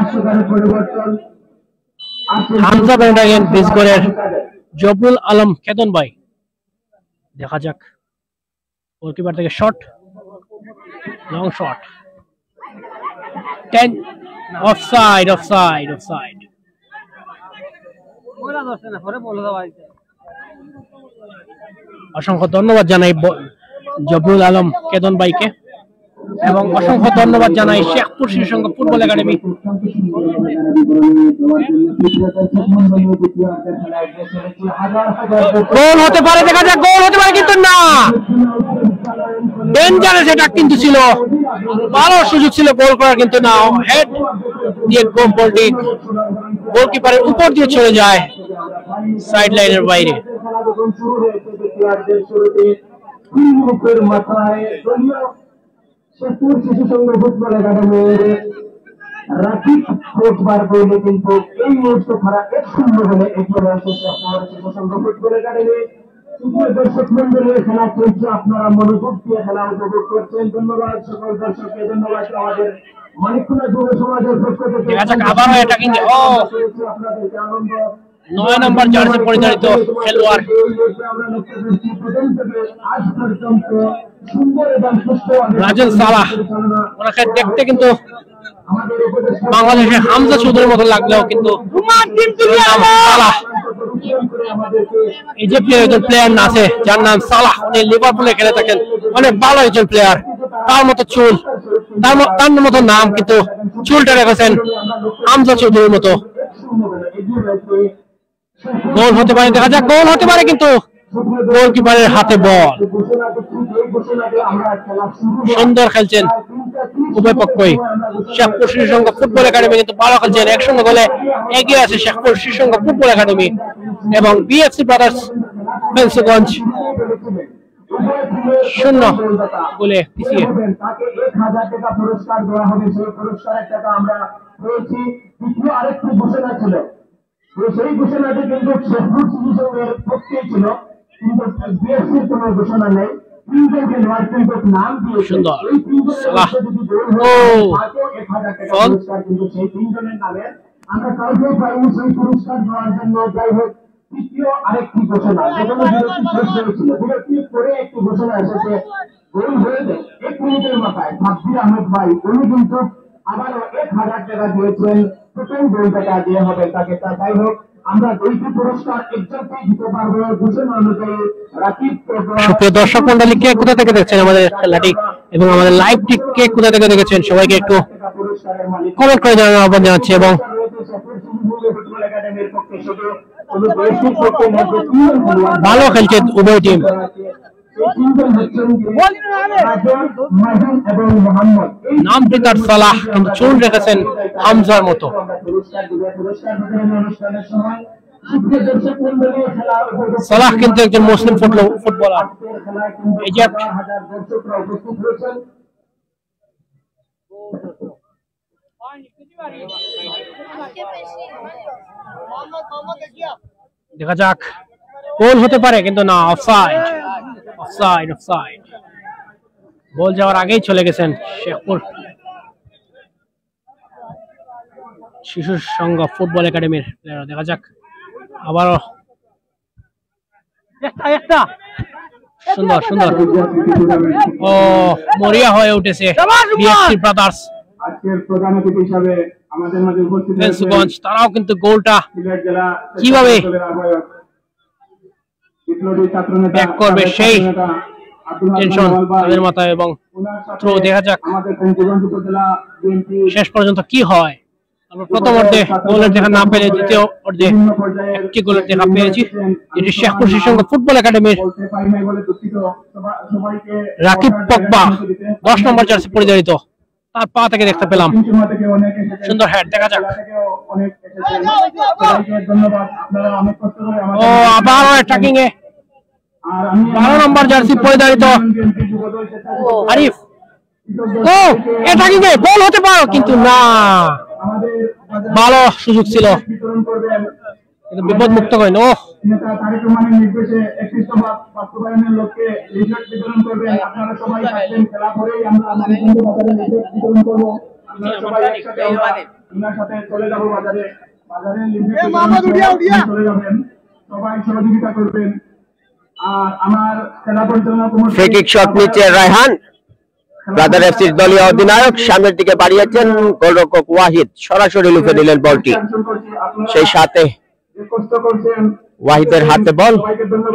হামজা ব্যান্ডাগেন বিজগড়ের জবরুল আলম কেতন ভাই। দেখা যাক গোলকিপার থেকে shot, long shot, 10 offside offside offside. অসংখ্য ধন্যবাদ জানাই জবরুল আলম কেতন ভাইকে এবং অসংখ্য ধন্যবাদ জানাই শেখপুর শিশুসংঘ ফুটবল একাডেমি। গোল হতে পারে, দেখা যাক গোল হতে পারে, কিন্তু না, ডেঞ্জারাস এটা কিন্তু ছিল, ভালো সুযোগ ছিল গোল করার, কিন্তু না, হেড দিয়ে বলটি গোলকিপারের উপর দিয়ে চলে যায় সাইড লাইনের বাইরে। শেখপুর শিশুসংঘ ফুটবল একাডেমির রাকিব পগবার বলে কিন্তু এই মুহূর্তে খারা 1-0 হলে এগিয়ে রয়েছে শেখপুর শিশুসংঘ ফুটবল একাডেমি। দর্শক মন্ডলী খেলা চলছে, আপনারা মনোযোগ দিয়ে খেলা উপভোগ করছেন। ধন্যবাদ সকল দর্শককে, ধন্যবাদ আমাদের মানিককুনা যুব সমাজের পক্ষ থেকে। আবারও এটা কিন্তু আপনাদেরকে আনন্দ 9 নম্বর জার্সি পরিধারিত খেলোয়াড় রাজন সালাহ, ওনাকে দেখতে কিন্তু বাংলাদেশের হামজা চৌধুরীর মতো লাগলেও কিন্তু সালাহ ইজিপ্টের একজন প্লেয়ার না আছে যার নাম সালাহ, উনি লিভারপুলে খেলে থাকেন, অনেক ভালো একজন প্লেয়ার, তার মতো চুল, তার মতো নাম, কিন্তু চুলটা রেখেছেন হামজা চৌধুরীর মতো। গোল হতে পারে, দেখা যাক গোল হতে পারে, কিন্তু গোলকিপারের হাতে বল। সুন্দর খেলছেন উভয় পক্ষই। শেখপুর শিশু সংঘ ফুটবল একাডেমি কিন্তু ভালো খেলছেন, একসঙ্গে গোলে এগিয়ে আছে শেখপুর শিশু সংঘ ফুটবল একাডেমি এবং বিএফসি ব্রাদার্স ফেন্সগঞ্জ 0 গোলে পিছিয়ে। তাকে 1000 টাকা পুরস্কার দেওয়া হবে। সেই পুরস্কারের টাকা আমরা পেয়েছি। দ্বিতীয় আরেকটি ঘোষণা ছিল, সেই ঘোষণাটি কিন্তু শেখপুর শিশু সংঘের পক্ষে ছিল, কিন্তু বিএফসির কোনো ঘোষণা নেই। তিনজনকে নেওয়ার কিন্তু নাম দিয়েছে। সুন্দর এই তিনজনের সালাহ, মধ্যে যদি গোল ও হয় তাকেও 1000 টাকা পুরস্কার কিন্তু সেই তিনজনের নামে। আমরা কাউকে পাইনি সেই পুরস্কার দেওয়ার জন্য। যাই হোক, তৃতীয় আরেকটি ঘোষণা, যেখানে বিরতি শেষ হয়েছিল, বিরতির পরে একটি ঘোষণা এসেছে। গোল হয়ে যায় 1 মিনিটের মাথায় সাব্বির আহমেদ ভাই, উনি কিন্তু আবারও 1000 টাকা দিয়েছেন। প্রথম গোল টাকা দিয়ে হবে তাকে। যাই হোক, আমরা 2টি পুরস্কার একজনকে দিতে পারবো ঘোষণা অনুযায়ী। রাকিব সুপ্রিয় দর্শক মন্ডলী, কে কোথা থেকে দেখছেন আমাদের খেলাটি এবং আমাদের লাইভটি কে কোথা থেকে দেখেছেন, সবাইকে একটু পুরস্কারের মালিক কমেন্ট করে জানানোর আহ্বান জানাচ্ছি। এবং ফুটবল একাডেমির পক্ষে শুধু কোনো দেশের পক্ষে নয়, যে তিনজন খেলোয়াড় ভালো খেলছে উভয় টিম। এই তিনজন হচ্ছেন রাজন, মাহিন এবং মোহাম্মদ। এই নামটি তার সালাহ, কিন্তু চুন রেখেছেন হামজার মতো। আমরা পুরস্কার দিব। পুরস্কার বিতরণ অনুষ্ঠানের সময় সুপ্রিয় দর্শক মণ্ডলী, খেলা সালাহ কিন্তু একজন মুসলিম ফুটবলার। খেলায় কিন্তু ইজিপ্ট 1000 দর্শকরা উপস্থিত হয়েছেন। দেখা যাক গোল হতে পারে, কিন্তু না, অফসাইড অফসাইড অফসাইড। গোল যাওয়ার আগেই চলে গেছেন শেখপুর শিশু সংঘ ফুটবল একাডেমির প্লেয়ার। দেখা যাক আবারও একটা সুন্দর সুন্দর ও মরিয়া হয়ে উঠেছে বিএফসি ব্রাদার্স আজকের প্রধান অতিথি হিসাবে আমাদের মাঝে উপস্থিত ফেন্সগঞ্জ। তারাও কিন্তু গোলটা সিলেট জেলা কিভাবে বিপ্লবী ছাত্রনেতা ব্যাক করবে সেই টেনশন তাদের মাথায়। এবং থ্রো দেখা যাক আমাদের ফেন্সগঞ্জ উপজেলা বিএনপি শেষ পর্যন্ত কি হয়। আমরা প্রথম অর্ধে গোলের দেখা না পেলে দ্বিতীয় অর্ধে একটি গোলের দেখা পেয়েছি, যেটি শেখপুর শিশু সংঘ ফুটবল একাডেমির বলতে পারি নাই বলে দুঃখিত। সবাইকে রাকিব পগবা 10 নম্বর জার্সি পরিধারিত, তার পা থেকে দেখতে পেলাম। সিনেমা থেকে অনেক এসেছেন, সুন্দর হেড, দেখা যাক। খেলা থেকেও অনেক এসেছেন। সবাইকে ধন্যবাদ। আপনারা অনেক কষ্ট করে ও আমাদের আবারও অ্যাটাকিং এ আর আমি 12 নম্বর জার্সি পরিধারিত বিএনপি যুবদল স্বেচ্ছাসেবক আরিফ। ও অ্যাটাকিং এ গোল হতে পারো, কিন্তু না, আমাদের ভালো সুযোগ ছিল বিতরণ করবেন। কিন্তু বিপদ মুক্ত করেন। ও নেতা তারেক রহমানের নির্দেশে 31 বাস্তবায়নের লক্ষ্যে লিফলেট বিতরণ করবেন। আপনারা সবাই থাকবেন। খেলা পরেই আমরা আমাদের বন্ধু বাজারে লিফলেট বিতরণ করবো। আপনারা সবাই একসাথে আপনার সাথে চলে যাবো বাজারে। বাজারে লিফলেট চলে যাবেন, সবাই সহযোগিতা করবেন। আর আমার খেলা পরিচালনা ফ্রি কিক শট নিচে রায়হান, ব্রাদার এফসির দলীয় অধিনায়ক সামনের দিকে বাড়িয়েছেন, গোলরক্ষক ওয়াহিদ সরাসরি লুফে দিলেন বলটি। সেই সাথে কষ্ট করছেন ওয়াহিদের হাতে বল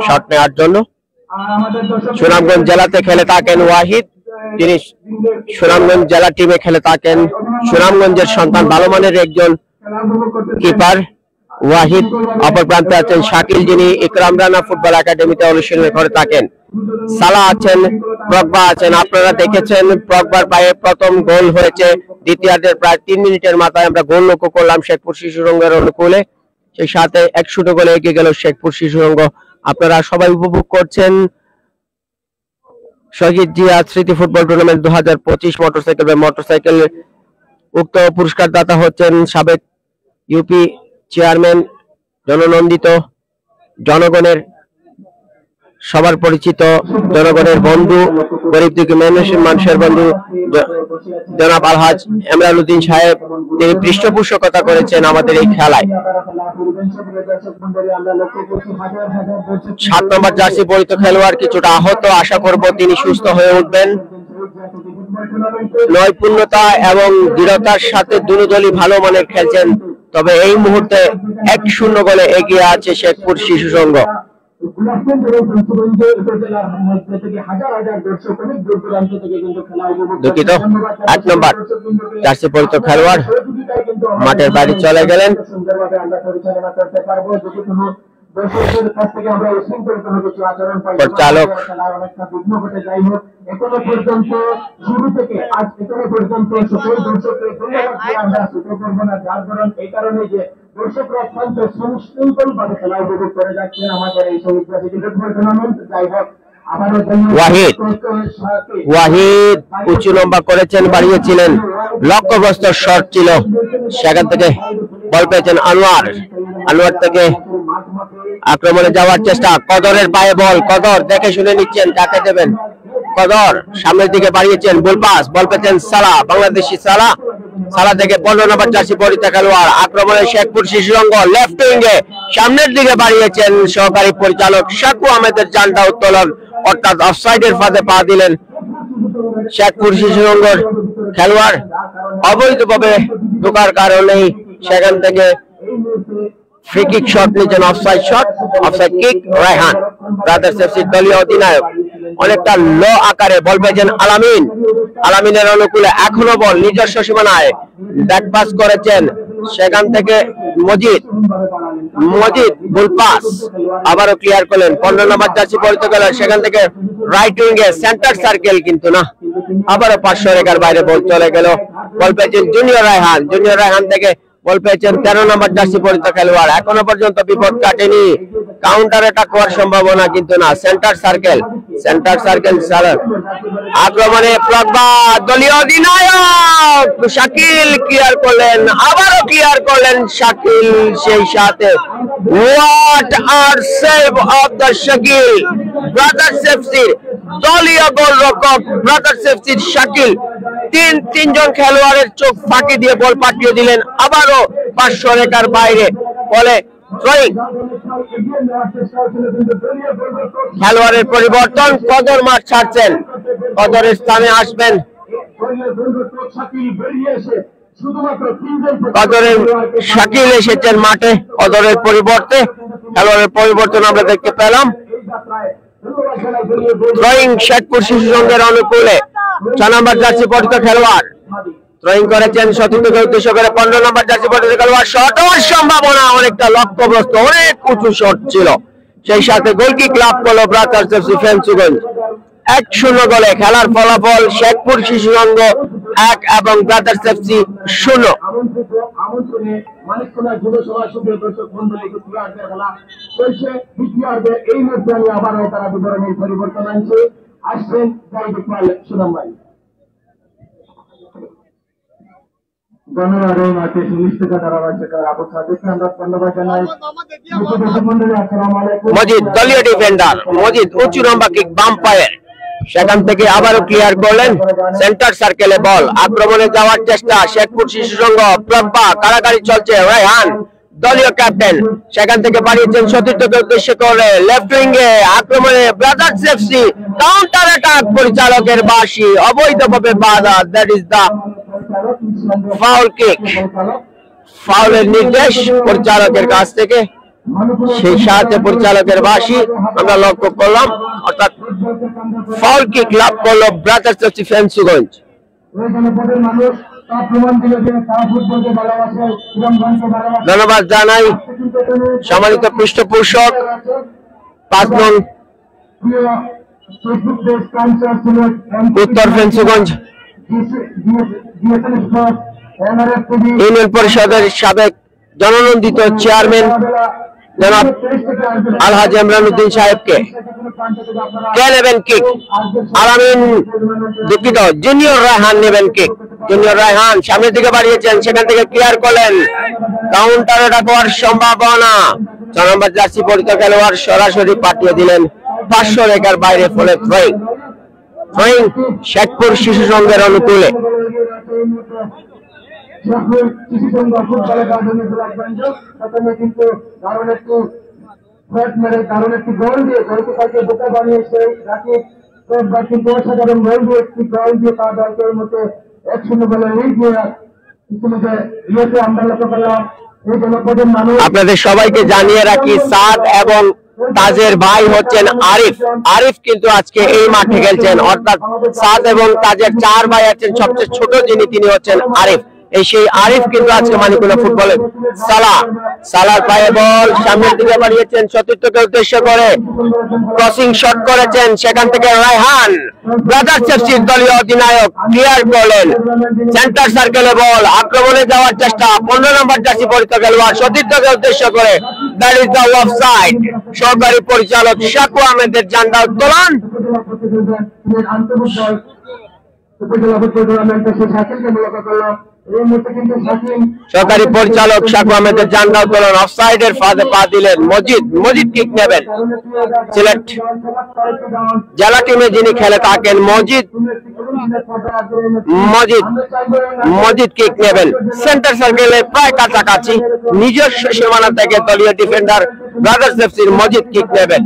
শট নেওয়ার জন্য। সুনামগঞ্জ জেলাতে খেলে থাকেন ওয়াহিদ, তিনি সুনামগঞ্জ জেলা টিমে খেলে থাকেন। সুনামগঞ্জের সন্তান, ভালো মানের একজন কিপার ওয়াহিদ। অপর প্রান্তে আছেন শাকিল, যিনি ইকরাম রানা ফুটবল একাডেমিতে অনুশীলন করে থাকেন। সালাহ আছেন, প্রগবা আছেন। আপনারা দেখেছেন প্রগবার পায়ে প্রথম গোল হয়েছে দ্বিতীয়ার্ধের প্রায় 3 মিনিটের মাথায়। আমরা গোল লক্ষ্য করলাম শেখপুর শিশু সংঘের অনুকূলে। সেই সাথে 1-0 গোলে এগিয়ে গেল শেখপুর শিশু সংঘ। আপনারা সবাই উপভোগ করছেন শহীদ জিয়া স্মৃতি ফুটবল টুর্নামেন্ট 2025 মোটরসাইকেল। উক্ত পুরস্কার দাতা হচ্ছেন সাবেক ইউপি চেয়ারম্যান, জননন্দিত, জনগণের সবার পরিচিত, জনগণের বন্ধু, গরিব দুঃখী মানুষের বন্ধু জনাব আলহাজ ইমরান উদ্দিন সাহেব। তিনি পৃষ্ঠপোষকতা করেছেন আমাদের এই খেলায়। 7 নম্বর জার্সি পরিহিত খেলোয়াড় কিছুটা আহত, আশা করব তিনি সুস্থ হয়ে উঠবেন। নৈপুণ্যতা এবং দৃঢ়তার সাথে দুই দলই ভালো মানের খেলছেন, তবে এই মুহূর্তে 1-0 গোলে এগিয়ে আছে শেখপুর শিশু সংঘ। গুলাবগঞ্জ এবং পঞ্চগঞ্জ উপজেলার মধ্যে থেকে হাজার হাজার দর্শক অনেক দূর দূরান্ত থেকে কিন্তু খেলা উপভোগ দুঃখিত 8 নম্বর জার্সি পরিহিত খেলোয়াড় মাঠের বাইরে চলে গেলেন। সুন্দরভাবে আমরা পরিচালনা করতে পারবো যদি কোনো দর্শকদের কাছ থেকে আমরা উশৃঙ্খল কোনো কিছু আচরণ পাই পরিচালক খেলার অনেকটা বিঘ্ন ঘটে। যাই হোক এখনো পর্যন্ত শুরু থেকে আজ এখনো পর্যন্ত সকল দর্শকদের ধন্যবাদ দিয়ে আমরা ছোট করবো না, যার কারণ এই কারণে যে দর্শকরা অত্যন্ত সুশৃঙ্খল ভাবে খেলা উপভোগ করে যাচ্ছেন আমাদের এই শহীদ ফুটবল টুর্নামেন্ট। যাই হোক আবারও ওয়াহিদ উঁচু লম্বা করেছেন, বাড়িয়েছিলেন, লক্ষ্যগ্রস্ত শট ছিল, সেখান থেকে বল পেয়েছেন আনোয়ার। আনোয়ার থেকে আক্রমণে যাওয়ার চেষ্টা, কদরের পায়ে বল, কদর দেখে শুনে নিচ্ছেন কাকে দেবেন। কদর সামনের দিকে বাড়িয়েছেন, বল পাস, বল পেয়েছেন সালা, বাংলাদেশি সালা। সালা থেকে 15 নম্বর জার্সি পরিহিত খেলোয়াড়, আক্রমণে শেখপুর শিশু সংঘ লেফট উইঙ্গে সামনের দিকে বাড়িয়েছেন সহকারী পরিচালক শাকু আহমেদের জানটা উত্তোলন, অর্থাৎ অফসাইডের ফাঁদে পা দিলেন শেখপুর শিশু সংঘের খেলোয়াড়। অবৈধভাবে ঢোকার কারণেই সেখান থেকে ফ্রি কিক শট নিয়েছেন, offside shot, offside kick. Raihan brothers এফসির দলীয় অধিনায়ক অনেকটা লো আকারে বল পেয়েছেন আলামিন। আলামিনের অনুকূলে এখনো বল নিজস্ব সীমানায় ব্যাক পাস করেছেন, সেখান থেকে মজিদ বল পাস আবারও ক্লিয়ার করলেন। 15 নম্বর জার্সি পরিহিত খেলোয়াড়, সেখান থেকে রাইট উইঙ্গে সেন্টার সার্কেল, কিন্তু না, আবারও 500 রেখার বাইরে বল চলে গেল। বল পেয়েছেন জুনিয়র রায়হান, জুনিয়র রায়হান থেকে বল পেয়েছেন 13 নম্বর জার্সি পরিহিত খেলোয়াড়। এখনো পর্যন্ত বিপদ কাটেনি, কাউন্টার অ্যাটাক হওয়ার সম্ভাবনা কিন্তু না। সেন্টার সার্কেল আক্রমণে প্রজ্ঞা দলীয় অধিনায়ক শাকিল ক্লিয়ার করলেন, আবারও ক্লিয়ার করলেন শাকিল। সেই সাথে what a save of the Shakil, brothers এফসির দলীয় গোলরক্ষক ব্রাদার্স এফসির শাকিল তিনজন খেলোয়াড়ের চোখ ফাঁকি দিয়ে বল পাঠিয়ে দিলেন, আবারও 500 রেখার বাইরে। বলে খেলোয়াড়ের পরিবর্তন, কদর মাঠ ছাড়ছেন, কদরের স্থানে আসবেন কদরের শাকিল এসেছেন মাঠে কদরের পরিবর্তে। খেলোয়াড়ের পরিবর্তন আমরা দেখতে পেলাম। থ্রোয়িং শেখপুর শিশু সংঘের অনুকূলে 6 নম্বর জার্সি পরিহিত খেলোয়াড় থ্রোয়িং করেছেন সতীর্থকে উদ্দেশ্য করে। 15 নম্বর জার্সি পরিহিত খেলোয়াড়, শট হওয়ার সম্ভাবনা অনেকটা লক্ষ্যগ্রস্ত, অনেক উঁচু শট ছিল। সেই সাথে গোলকিক লাভ করলো ব্রাদার্স এফসি ফেঞ্চুগঞ্জ। 1-0 গোলে খেলার ফলাফল শেখপুর শিশু সংঘ 1 এবং ব্রাদার্স এফসি 0। এই মুহূর্তে আমি আবারও তারা বিবরণের পরিবর্তন আনছে, আসছেন জাহিদ ইকবাল সুনাম ভাই। ধন্যবাদ এই মাঠে সুনিশ্চিত ধারাবাহিকতার অবস্থাকে আমরা ধন্যবাদ জানাই। মজিদ দলীয় ডিফেন্ডার, মজিদ উঁচু লম্বা কিক বাম পায়ের, সেখান থেকে আবারও ক্লিয়ার করলেন। সেন্টার সার্কেলে বল, আক্রমণে যাওয়ার চেষ্টা শেখপুর শিশু সংঘ, প্রজ্ঞা কারাকারি চলছে। রায়হান দলীয় ক্যাপ্টেন, সেখান থেকে বাড়িয়েছেন সতীর্থকে উদ্দেশ্য করে লেফট উইঙ্গে, আক্রমণে ব্রাদার্স এফসি কাউন্টার অ্যাটাক, পরিচালকের বাঁশি অবৈধভাবে বাধা। That is the foul kick, ফাউলের নির্দেশ পরিচালকের কাছ থেকে, সেই সাথে পরিচালকের বাঁশি আমরা লক্ষ্য করলাম, অর্থাৎ ফাউল কিক লাভ করলো ব্রাদার্স এফসি ফেঞ্চুগঞ্জ। ধন্যবাদ জানাই সম্মানিত পৃষ্ঠপোষক 5 নং উত্তর ফেঞ্চুগঞ্জ ইউনিয়ন পরিষদের সাবেক জননন্দিত চেয়ারম্যান জনাব আলহাজ ইমরান উদ্দিন সাহেবকে। কে নেবেন কিক? আলামিন, দুঃখিত, জুনিয়র রায়হান নেবেন কিক। জুনিয়র রায়হান সামনের দিকে বাড়িয়েছেন, সেখান থেকে ক্লিয়ার করলেন, কাউন্টার অ্যাটাক হওয়ার সম্ভাবনা। 6 নম্বর জার্সি পরিহিত খেলোয়াড় সরাসরি পাঠিয়ে দিলেন 500 রেখার বাইরে। ফলে থ্রোয়িং শেখপুর শিশু সংঘের অনুকূলে। আপনাদের সবাইকে জানিয়ে রাখি, সাদ এবং তাজের ভাই হচ্ছেন আরিফ। আরিফ কিন্তু আজকে এই মাঠে খেলছেন, অর্থাৎ সাদ এবং তাজের 4 ভাই আছেন, সবচেয়ে ছোট যিনি তিনি হচ্ছেন আরিফ। এই সেই আরিফ কিন্তু আজকে মানিকুলা ফুটবলে সালার পায়ে বল সামনের দিকে বাড়িয়েছেন, সতীর্থকে উদ্দেশ্য করে ক্রসিং শট করেছেন, সেখান থেকে রায়হান ব্রাদার্স এফসির দলীয় অধিনায়ক ক্লিয়ার করলেন। সেন্টার সার্কেলে বল, আক্রমণে যাওয়ার চেষ্টা, 15 নম্বর জার্সি পরিহিত খেলোয়াড় সতীর্থকে উদ্দেশ্য করে, দ্যাট ইজ দ্য অফসাইড। সহকারী পরিচালক শাকু আহমেদের ঝান্ডা উত্তোলন। সহকারী পরিচালক শাকু আহমেদের ঝান্ডা উত্তোলন। অফসাইডের ফাঁদে পা দিলেন মজিদ কিক নেবেন। সিলেট জেলা টিমে যিনি খেলে থাকেন মজিদ কিক নেবেন। সেন্টার সার্কেলে প্রায় কাছাকাছি, নিজস্ব সীমানা থেকে দলীয় ডিফেন্ডার ব্রাদার্স এফসির মজিদ কিক নেবেন।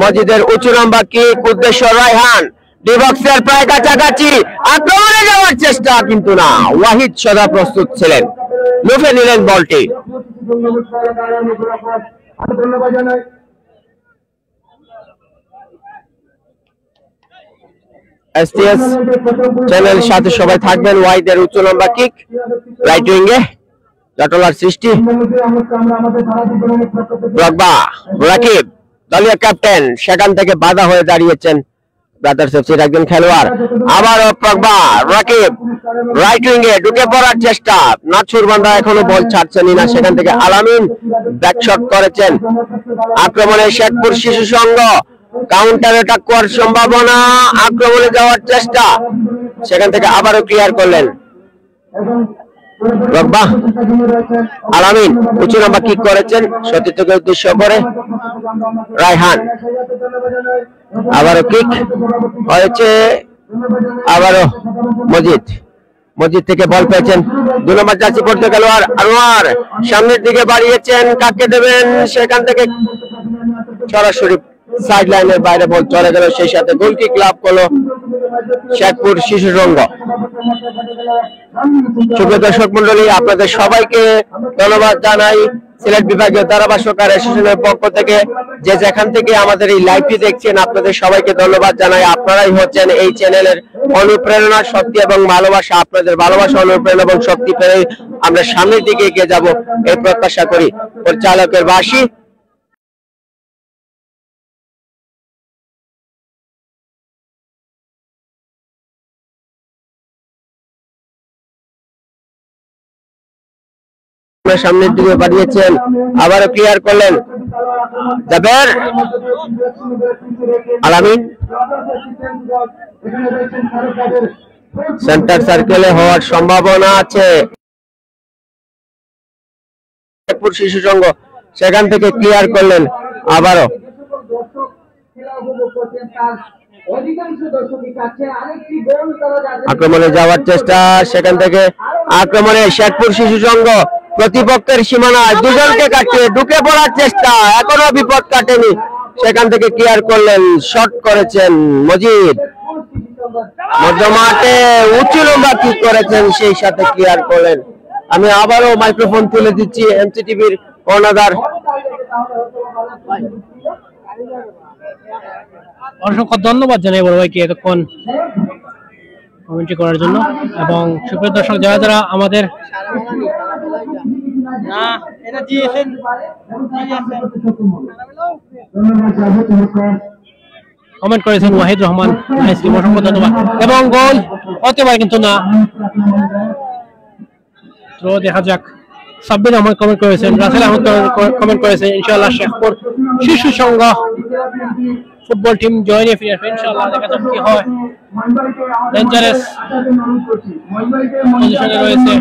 মজিদের উঁচু লম্বা কিক, উদ্দেশ্য রায়হান, ডিবক্সের প্রায় কাছাকাছি, আক্রমণে যাওয়ার চেষ্টা কিন্তু না, ওয়াহিদ সদা প্রস্তুত ছিলেন, লুফে নিলেন বলটি। এসটিএস চ্যানেল সাথে সবাই থাকবেন। ওয়াহিদের উঁচু লম্বা কিক রাইট উইঙ্গে, জটলার সৃষ্টি। রাকিব দলীয় ক্যাপ্টেন, সেখান থেকে বাধা হয়ে দাঁড়িয়েছেন ব্রাদার্স এফসির একজন খেলোয়াড়। আবারও প্রজ্ঞা, রাকিব রাইট উইঙ্গে ঢুকে পড়ার চেষ্টা, নাছুরবান্ধা এখনো বল ছাড়ছেনই না, সেখান থেকে আলামিন ব্যাকশট করেছেন। আক্রমণে শেখপুর শিশু সংঘ, কাউন্টার অ্যাটাক করার সম্ভাবনা, আক্রমণে যাওয়ার চেষ্টা, সেখান থেকে আবারও ক্লিয়ার করলেন প্রজ্ঞা। আলামিন উঁচু লম্বা কিক করেছেন, সতীর্থকে উদ্দেশ্য করে রায়হান, আবারও কিক হয়েছে, আবারও মজিদ থেকে বল পেয়েছেন 2 নম্বর জার্সি পড়তে খেলোয়াড় আনোয়ার, সামনের দিকে বাড়িয়েছেন, কাকে দেবেন, সেখান থেকে সরাসরি সাইড লাইনের বাইরে বল চলে গেল, সেই সাথে গোল কিক লাভ করলো শেখপুর শিশু সংঘ। সুপ্রিয় দর্শক মন্ডলী, আপনাদের সবাইকে ধন্যবাদ জানাই সিলেট বিভাগীয় ধারাভাষ্যকার অ্যাসোসিয়েশনের পক্ষ থেকে। যে যেখান থেকে আমাদের এই লাইভটি দেখছেন, আপনাদের সবাইকে ধন্যবাদ জানাই। আপনারাই হচ্ছেন এই চ্যানেলের অনুপ্রেরণা, শক্তি এবং ভালোবাসা। আপনাদের ভালোবাসা, অনুপ্রেরণা এবং শক্তি পেয়ে আমরা সামনের দিকে এগিয়ে যাব এই প্রত্যাশা করি। পরিচালকের বাসী সামনের দিকে বাড়িয়েছেন, আবারও ক্লিয়ার করলেন জাবের। আলামিন সেন্টার সার্কেলে হওয়ার সম্ভাবনা আছে শেখপুর শিশু সংঘ, সেখান থেকে ক্লিয়ার করলেন আবারও। আক্রমণে যাওয়ার চেষ্টা, সেখান থেকে আক্রমণে শেখপুর শিশু সংঘ প্রতিপক্ষের সীমানায় দুজনকে কাটিয়ে ঢুকে পড়ার চেষ্টা, এখনো বিপদ কাটেনি, সেখান থেকে ক্লিয়ার করলেন, শট করেছেন মজিদ, মধ্যমাঠে উঁচু লম্বা কিক করেছেন, সেই সাথে ক্লিয়ার করলেন। আমি আবারও মাইক্রোফোন তুলে দিচ্ছি এমসি টিভির কর্ণধার। অসংখ্য ধন্যবাদ জানাই বড় ভাইকে এতক্ষণ কমেন্ট্রি করার জন্য। এবং সুপ্রিয় দর্শক, যারা যারা আমাদের কমেন্ট করেছেন, ওয়াহিদ রহমান, অসংখ্য ধন্যবাদ। এবং গোল হতে পারে কিন্তু না, তো দেখা যাক। সাব্বির আহমদ কমেন্ট করেছেন, রাসেল আহমদ কমেন্ট করেছেন, ইনশাআল্লাহ শেখপুর শিশু সংঘ ফুটবল টিম জয়েনে ফিরে আসবে ইনশাআল্লাহ। দেখা যাক কি হয়। ডেঞ্জারাস পজিশনে রয়েছে,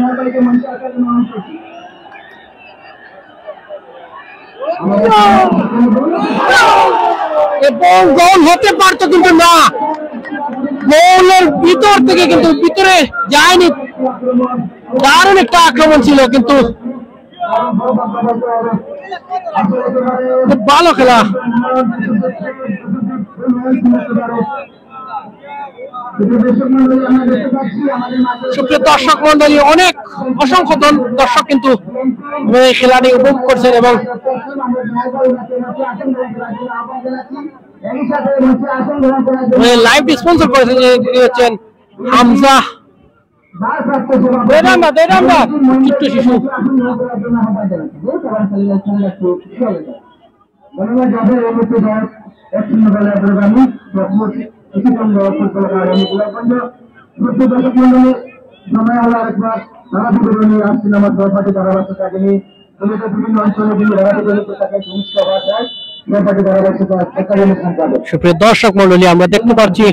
এবং গোল হতে পারতো কিন্তু না, গোলের ভিতর থেকে কিন্তু ভিতরে যায়নি। দারুণ একটা আক্রমণ ছিল, কিন্তু খুব ভালো খেলা। সুপ্রিয় দর্শক মন্ডলী, অনেক অসংখ্য দর্শক কিন্তু এই খেলাটি উপভোগ করছেন এবং লাইভ স্পন্সর করেছেন যিনি হচ্ছেন হামজা ছোট্ট শিশু। সময় হলো আরেকবার তারা বিবরণী আসছেন আমার সহপাঠী ধারাবাহিকতাকে নিয়ে বিভিন্ন অঞ্চলে বিভিন্ন ধারাবাহিকতাকে সমস্যা হওয়া যায়। সুপ্রিয় দর্শক মন্ডলী, আমরা দেখতে পাচ্ছি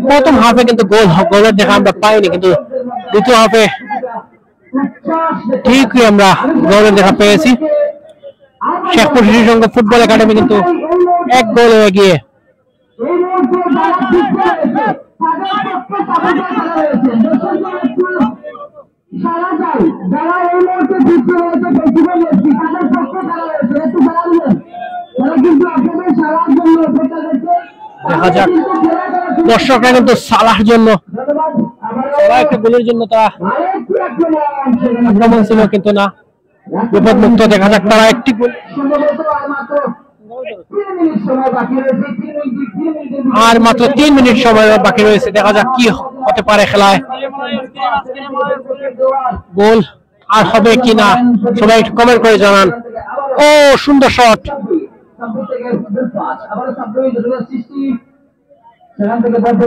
প্রথম হাফে কিন্তু গোলের দেখা আমরা পাইনি, কিন্তু দ্বিতীয় হাফে ঠিকই আমরা গোলের দেখা পেয়েছি। শেখপুর শিশু সংঘ ফুটবল একাডেমি কিন্তু 1 গোলে এগিয়ে। দেখা যাক, দর্শকরা কিন্তু সালাহর জন্য একটা গোলের জন্য তারা আক্রমণ ছিল, কিন্তু না, বিপদ মুক্ত। দেখা যাক তারা একটি গোল আর মাত্র 3 মিনিট সময় বাকি রয়েছে। দেখা যাক কি হতে পারে খেলায়, গোল আর হবে কিনা সবাই একটু কমেন্ট করে জানান। ও সুন্দর শট,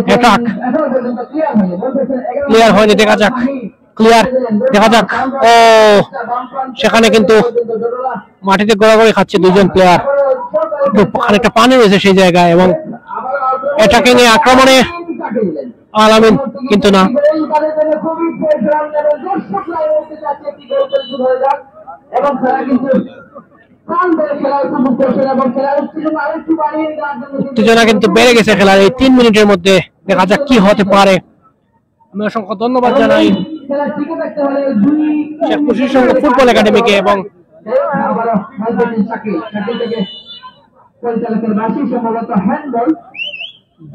অ্যাটাক ক্লিয়ার হয়নি। দেখা যাক, ক্লিয়ার দেখা যাক। ও সেখানে কিন্তু মাটিতে গড়াগড়ি খাচ্ছে দুজন প্লেয়ার, খানিকটা পানি রয়েছে সেই জায়গায় এবং অ্যাটাকিং এ আক্রমণে আলামিন কিন্তু না। উত্তেজনা কিন্তু বেড়ে গেছে খেলার এই 3 মিনিটের মধ্যে। দেখা যাক কি হতে পারে। আমি অসংখ্য ধন্যবাদ জানাই শেখপুর শিশু সংঘ ফুটবল একাডেমিকে এবং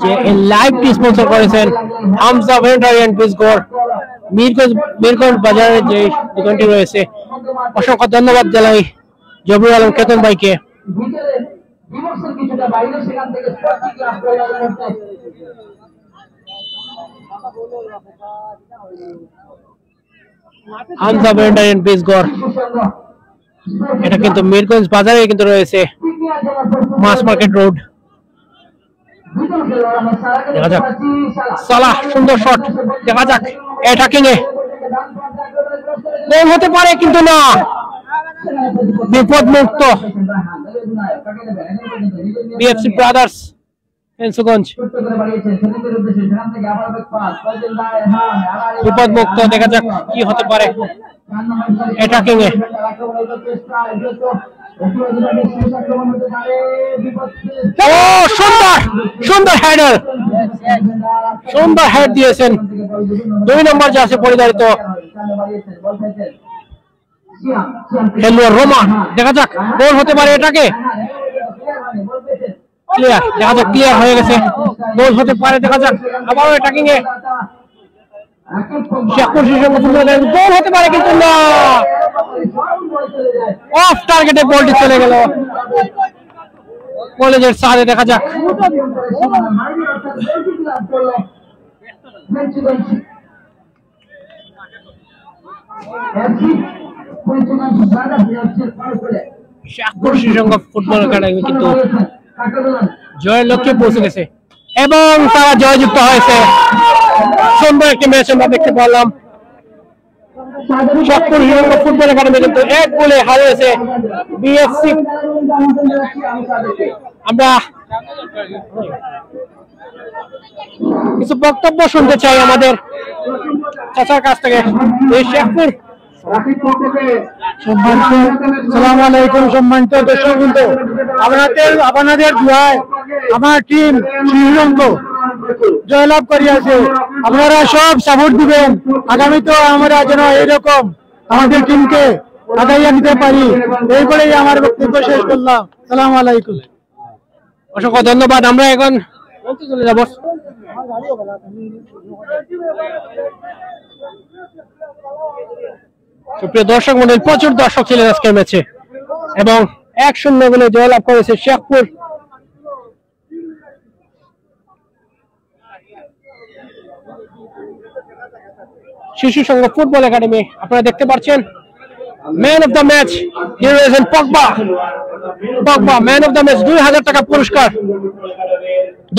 যে লাইভটি স্পন্সর করেছেন হামজা ভেটেরিনারি পিসগড় মিরগঞ্জ বাজারে যে দোকানটি রয়েছে। অসংখ্য ধন্যবাদ জানাই জবির আলম কেতন ভাইকে। হামজা ভেটেরিনারি পিসগড়, এটা কিন্তু মিরগঞ্জ বাজারে কিন্তু রয়েছে, মাছ মার্কেট রোড। দেখা যাক, সালাহ সুন্দর শট। দেখা যাক অ্যাটাকিং এ গোল হতে পারে কিন্তু না, বিপদ মুক্ত। বিএফসি ব্রাদার্স ফেন্সগঞ্জ বিপদ মুক্ত। দেখা যাক কি হতে পারে অ্যাটাকিং এ। ও সুন্দর সুন্দর হেডার, সুন্দর হেড দিয়েছেন 2 নম্বর জার্সি পরিধারিত খেলোয়াড় রোমা। দেখা যাক গোল হতে পারে এটাকে। ক্লিয়ার, দেখা যাক ক্লিয়ার হয়ে গেছে, গোল হতে পারে। দেখা যাক আবার অ্যাটাকিং এ শেখপুর শিশু সংঘ ফুটবল একাডেমি, গোল হতে পারে কিন্তু না, অফ টার্গেটে বলটি চলে গেল কলেজের সাথে। দেখা যাক শেখপুর শিশু সংঘ ফুটবল একাডেমি কিন্তু জয়ের লক্ষ্যে পৌঁছে গেছে এবং তারা জয়যুক্ত হয়েছে। সুন্দর একটি ম্যাচ আমরা দেখতে পারলাম। শেখপুর শিশু সংঘ ফুটবল একাডেমি কিন্তু 1 গোলে হারিয়েছে বিএফসি। আমরা কিছু বক্তব্য শুনতে চাই আমাদের চাচার কাছ থেকে। এই শেখপুর সালাম আলাইকুম সম্মানিত দর্শকবৃন্দ, আপনাদের দোয়ায় আমার টিম শিশু সংঘ জয়লাভ করিয়াছে। আপনারা সব সাপোর্ট দিবেন, আগামীতেও আমরা যেন এরকম আমাদের টিমকে আগাইয়া নিতে পারি। এই বলেই আমার বক্তব্য শেষ করলাম। সালাম আলাইকুম। অসংখ্য ধন্যবাদ। আমরা এখন বলতে চলে যাব। সুপ্রিয় দর্শক মন্ডলী, প্রচুর দর্শক ছিলেন আজকের ম্যাচে এবং 1-0 গোলে জয়লাভ করেছে শেখপুর। শিশু সংঘ ফুটবল একাডেমি। আপনারা দেখতে পাচ্ছেন man of the match hero রয়েছেন Pogba. Man of the match 2000 টাকা পুরস্কার।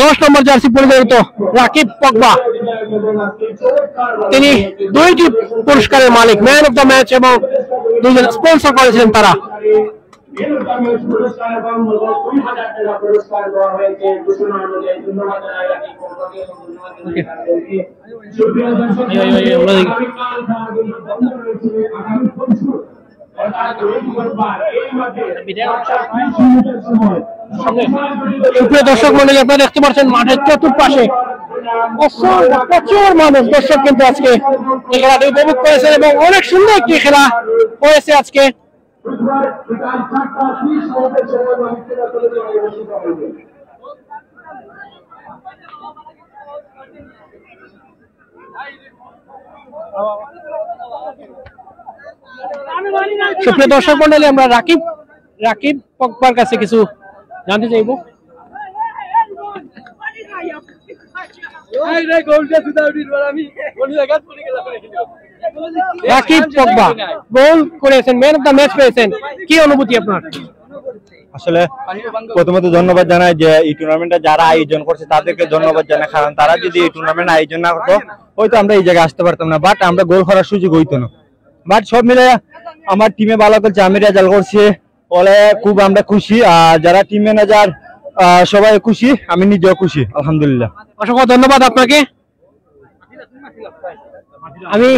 10 নম্বর জার্সি পরিধারিত রাকিব পগবা, তিনি 2টি পুরস্কারের মালিক, ম্যান অফ দ্য ম্যাচ এবং 2জন স্পন্সর করেছেন তারা। সুপ্রিয় দর্শক মন্ডলী, আপনারা দেখতে পাচ্ছেন মাঠের চতুর্পাশে প্রচুর মানুষ, দর্শক কিন্তু আজকে এই খেলাটি উপভোগ করেছেন এবং অনেক সুন্দর একটি খেলা হয়েছে আজকে। সুপ্রিয় দর্শক মন্ডলী, আমরা রাকিব পগবার কাছে কিছু জানতে চাইব। রাকিব পগবা গোল করেছেন, ম্যান অফ দ্য ম্যাচ পেয়েছেন, কি অনুভূতি আপনার? আসলে প্রথমত ধন্যবাদ জানাই যে এই টুর্নামেন্টটা যারা আয়োজন করছে তাদেরকে ধন্যবাদ জানাই, কারণ তারা যদি এই টুর্নামেন্ট আয়োজন না করতো হয়তো আমরা এই জায়গায় আসতে পারতাম না, বাট আমরা গোল করার সুযোগ হইতো না। বাট সব মিলে আমার টিমে ভালো করছে, আমি রেজাল্ট করছি, বলে খুব আমরা খুশি, আর যারা টিম ম্যানেজার সবাই খুশি, আমি নিজেও খুশি, আলহামদুলিল্লাহ। অসংখ্য ধন্যবাদ আপনাকে। আমি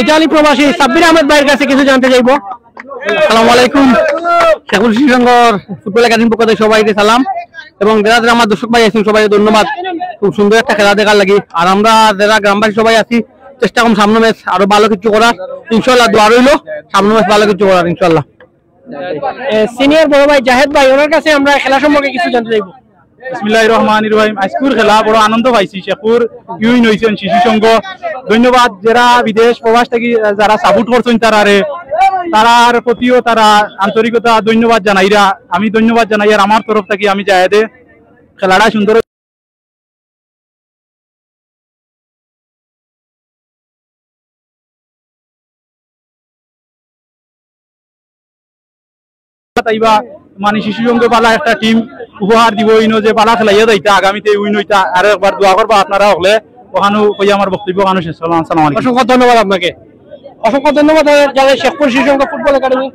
ইতালি প্রবাসী সাব্বির আহমেদ ভাইয়ের কাছে কিছু জানতে চাইবো। আসসালামু আলাইকুম। শেখপুর শিশু সংঘ ফুটবল একাডেমির পক্ষ থেকে সবাইকে সালাম এবং যারা যারা আমার দর্শক ভাই আছেন সবাইকে ধন্যবাদ, খুব সুন্দর একটা খেলা দেখার লাগি। আর আমরা যারা গ্রামবাসী সবাই আছি চেষ্টা করুন সামনে ম্যাচ আরো ভালো কিছু করার, ইনশাল্লাহ দোয়া রইল সামনে ম্যাচ ভালো কিছু করার ইনশাল্লাহ। সিনিয়র বড় ভাই জাহেদ ভাই, ওনার কাছে আমরা খেলা সম্পর্কে কিছু জানতে চাইবো। বিসমিল্লাহির রহমানির রহিম। আজকের খেলা বড় আনন্দ পাইছি, শেখপুর ইউইন হয়েছেন শিশু সংঘ। ধন্যবাদ যারা বিদেশ প্রবাস থেকে যারা সাপোর্ট করছেন তারার প্রতিও তারা আন্তরিকতা ধন্যবাদ জানাইরা, আমি ধন্যবাদ জানাই। আর আমার তরফ থেকে আমি জাহেদে খেলাটা সুন্দর তাইবা মানে শিশু সংঘ পালা একটা টিম উপহার দিব, ইনো যে পালা খেলাইয়া যাইতা আগামীতে উইন হইতা, আর একবার দোয়া করবা আপনারা হলে ওখানে কই আমার বক্তব্য ওখানে শেষ করলাম। আসসালামু আলাইকুম। অসংখ্য ধন্যবাদ আপনাকে। অসংখ্য ধন্যবাদ যারা শেখপুর শিশু সংঘ ফুটবল একাডেমি।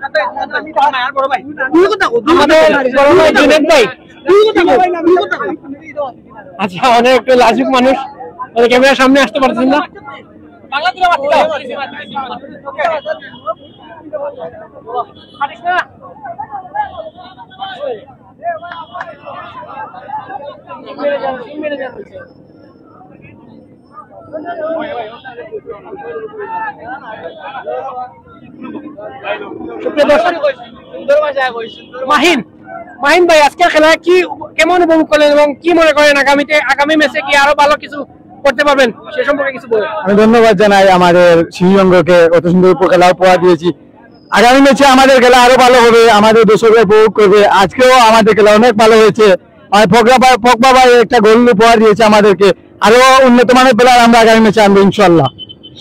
আচ্ছা, অনেক একটু লাজুক মানুষ, ক্যামেরার সামনে আসতে পারছেন না। মাহিন ভাই, আজকের খেলা কি কেমন উপভোগ করলেন এবং কি মনে করেন আগামী ম্যাচে কি আরো ভালো কিছু করতে পারবেন সে সম্পর্কে কিছু বলেন। আমি ধন্যবাদ জানাই আমাদের শিশু সংঘকে, অত সুন্দর খেলা উপহার দিয়েছি। আগামী ম্যাচে আমাদের খেলা আরো ভালো হবে, আমাদের দর্শকরা উপভোগ করবে। আজকেও আমাদের খেলা অনেক ভালো হয়েছে, আর পগবা ভাই একটা গোল উপহার দিয়েছে আমাদেরকে, আরো উন্নত মানের প্লেয়ার আমরা আগামী ম্যাচে আনবো ইনশাল্লাহ।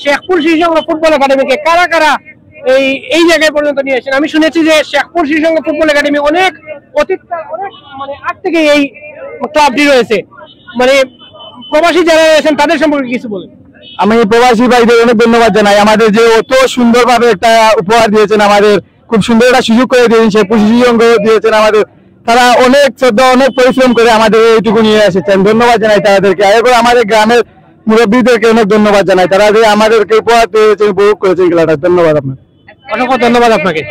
শেখপুর শিশু সংঘ ফুটবল একাডেমিকে কারা কারা এই জায়গায় পর্যন্ত নিয়ে এসেছেন? আমি শুনেছি যে শেখপুর শিশু সংঘ ফুটবল একাডেমি অনেক মানে আগ থেকে এই ক্লাবটি রয়েছে, মানে প্রবাসী যারা রয়েছেন তাদের সম্পর্কে কিছু বলেন। আমি প্রবাসী ভাইদের অনেক ধন্যবাদ জানাই, আমাদের যে অত সুন্দরভাবে একটা উপহার দিয়েছেন, আমাদের খুব সুন্দর একটা সুযোগ করে দিয়েছেন, শেখপুর শিশু সংঘ দিয়েছেন আমাদের। তারা অনেক শ্রদ্ধা অনেক পরিশ্রম করে আমাদের এইটুকু নিয়ে এসেছেন, ধন্যবাদ জানাই তাদেরকে। এরপর আমাদের গ্রামের মুরব্বীদেরকে অনেক ধন্যবাদ জানাই, তারা যে আমাদেরকে উপহার দিয়েছেন, উপভোগ করেছেন খেলাটা। ধন্যবাদ আপনার, অসংখ্য ধন্যবাদ আপনাকে।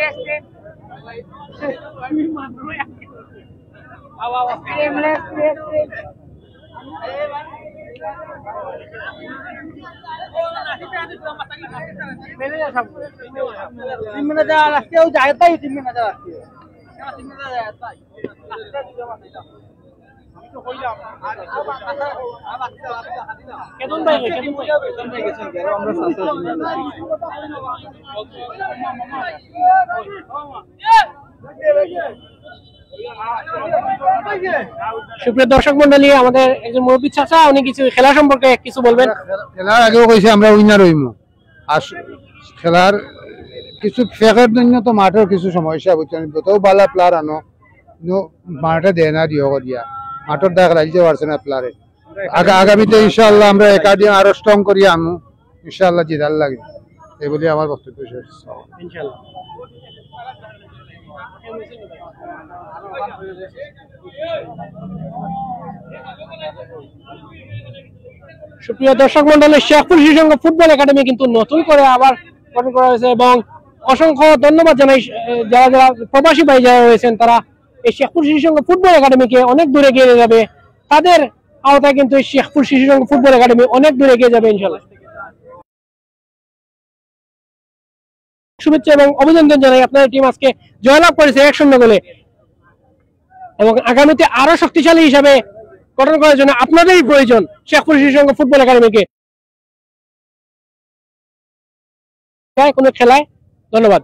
সুপ্রিয় দর্শক মন্ডলী, আমাদের একজন মুরব্বী চাচা, উনি কিছু খেলা সম্পর্কে কিছু বলবেন। খেলার আগেও কইছে আমরা উইনার হইমু, আর খেলার কিছু ফেকের জন্য তো মাঠের কিছু সমস্যা বুঝছেন, যতও বালা প্লেয়ার আনো মাঠে দেয় না দিও করিয়া, মাঠের দেখা লাগতে পারছে না প্লেয়ারে। আগামীতে ইনশাআল্লাহ আমরা একাডেমি আরো স্ট্রং করিয়া আনু, ইনশাআল্লাহ জিতার লাগে, এই বলে আমার বক্তব্য শেষ। ইনশাআল্লাহ। সুপ্রিয় দর্শক মন্ডলী, শেখপুর শিশু সংঘ ফুটবল একাডেমি কিন্তু নতুন করে আবার গঠন করা হয়েছে এবং অসংখ্য ধন্যবাদ জানাই যারা যারা প্রবাসী ভাই যারা রয়েছেন, তারা এই শেখপুর শিশু সংঘ ফুটবল একাডেমিকে অনেক দূরে এগিয়ে যাবে। তাদের আওতায় কিন্তু এই শেখপুর শিশু সংঘ ফুটবল একাডেমি অনেক দূরে এগিয়ে যাবে ইনশাআল্লাহ। শুভেচ্ছা এবং অভিনন্দন জানাই, আপনার টিম আজকে জয়লাভ করেছে 1-0 গোলে এবং আগামীতে আরো শক্তিশালী হিসাবে গঠন করার জন্য আপনাদেরই প্রয়োজন শেখপুর শিশু সংঘ ফুটবল একাডেমিকে কোনো খেলায়। ধন্যবাদ।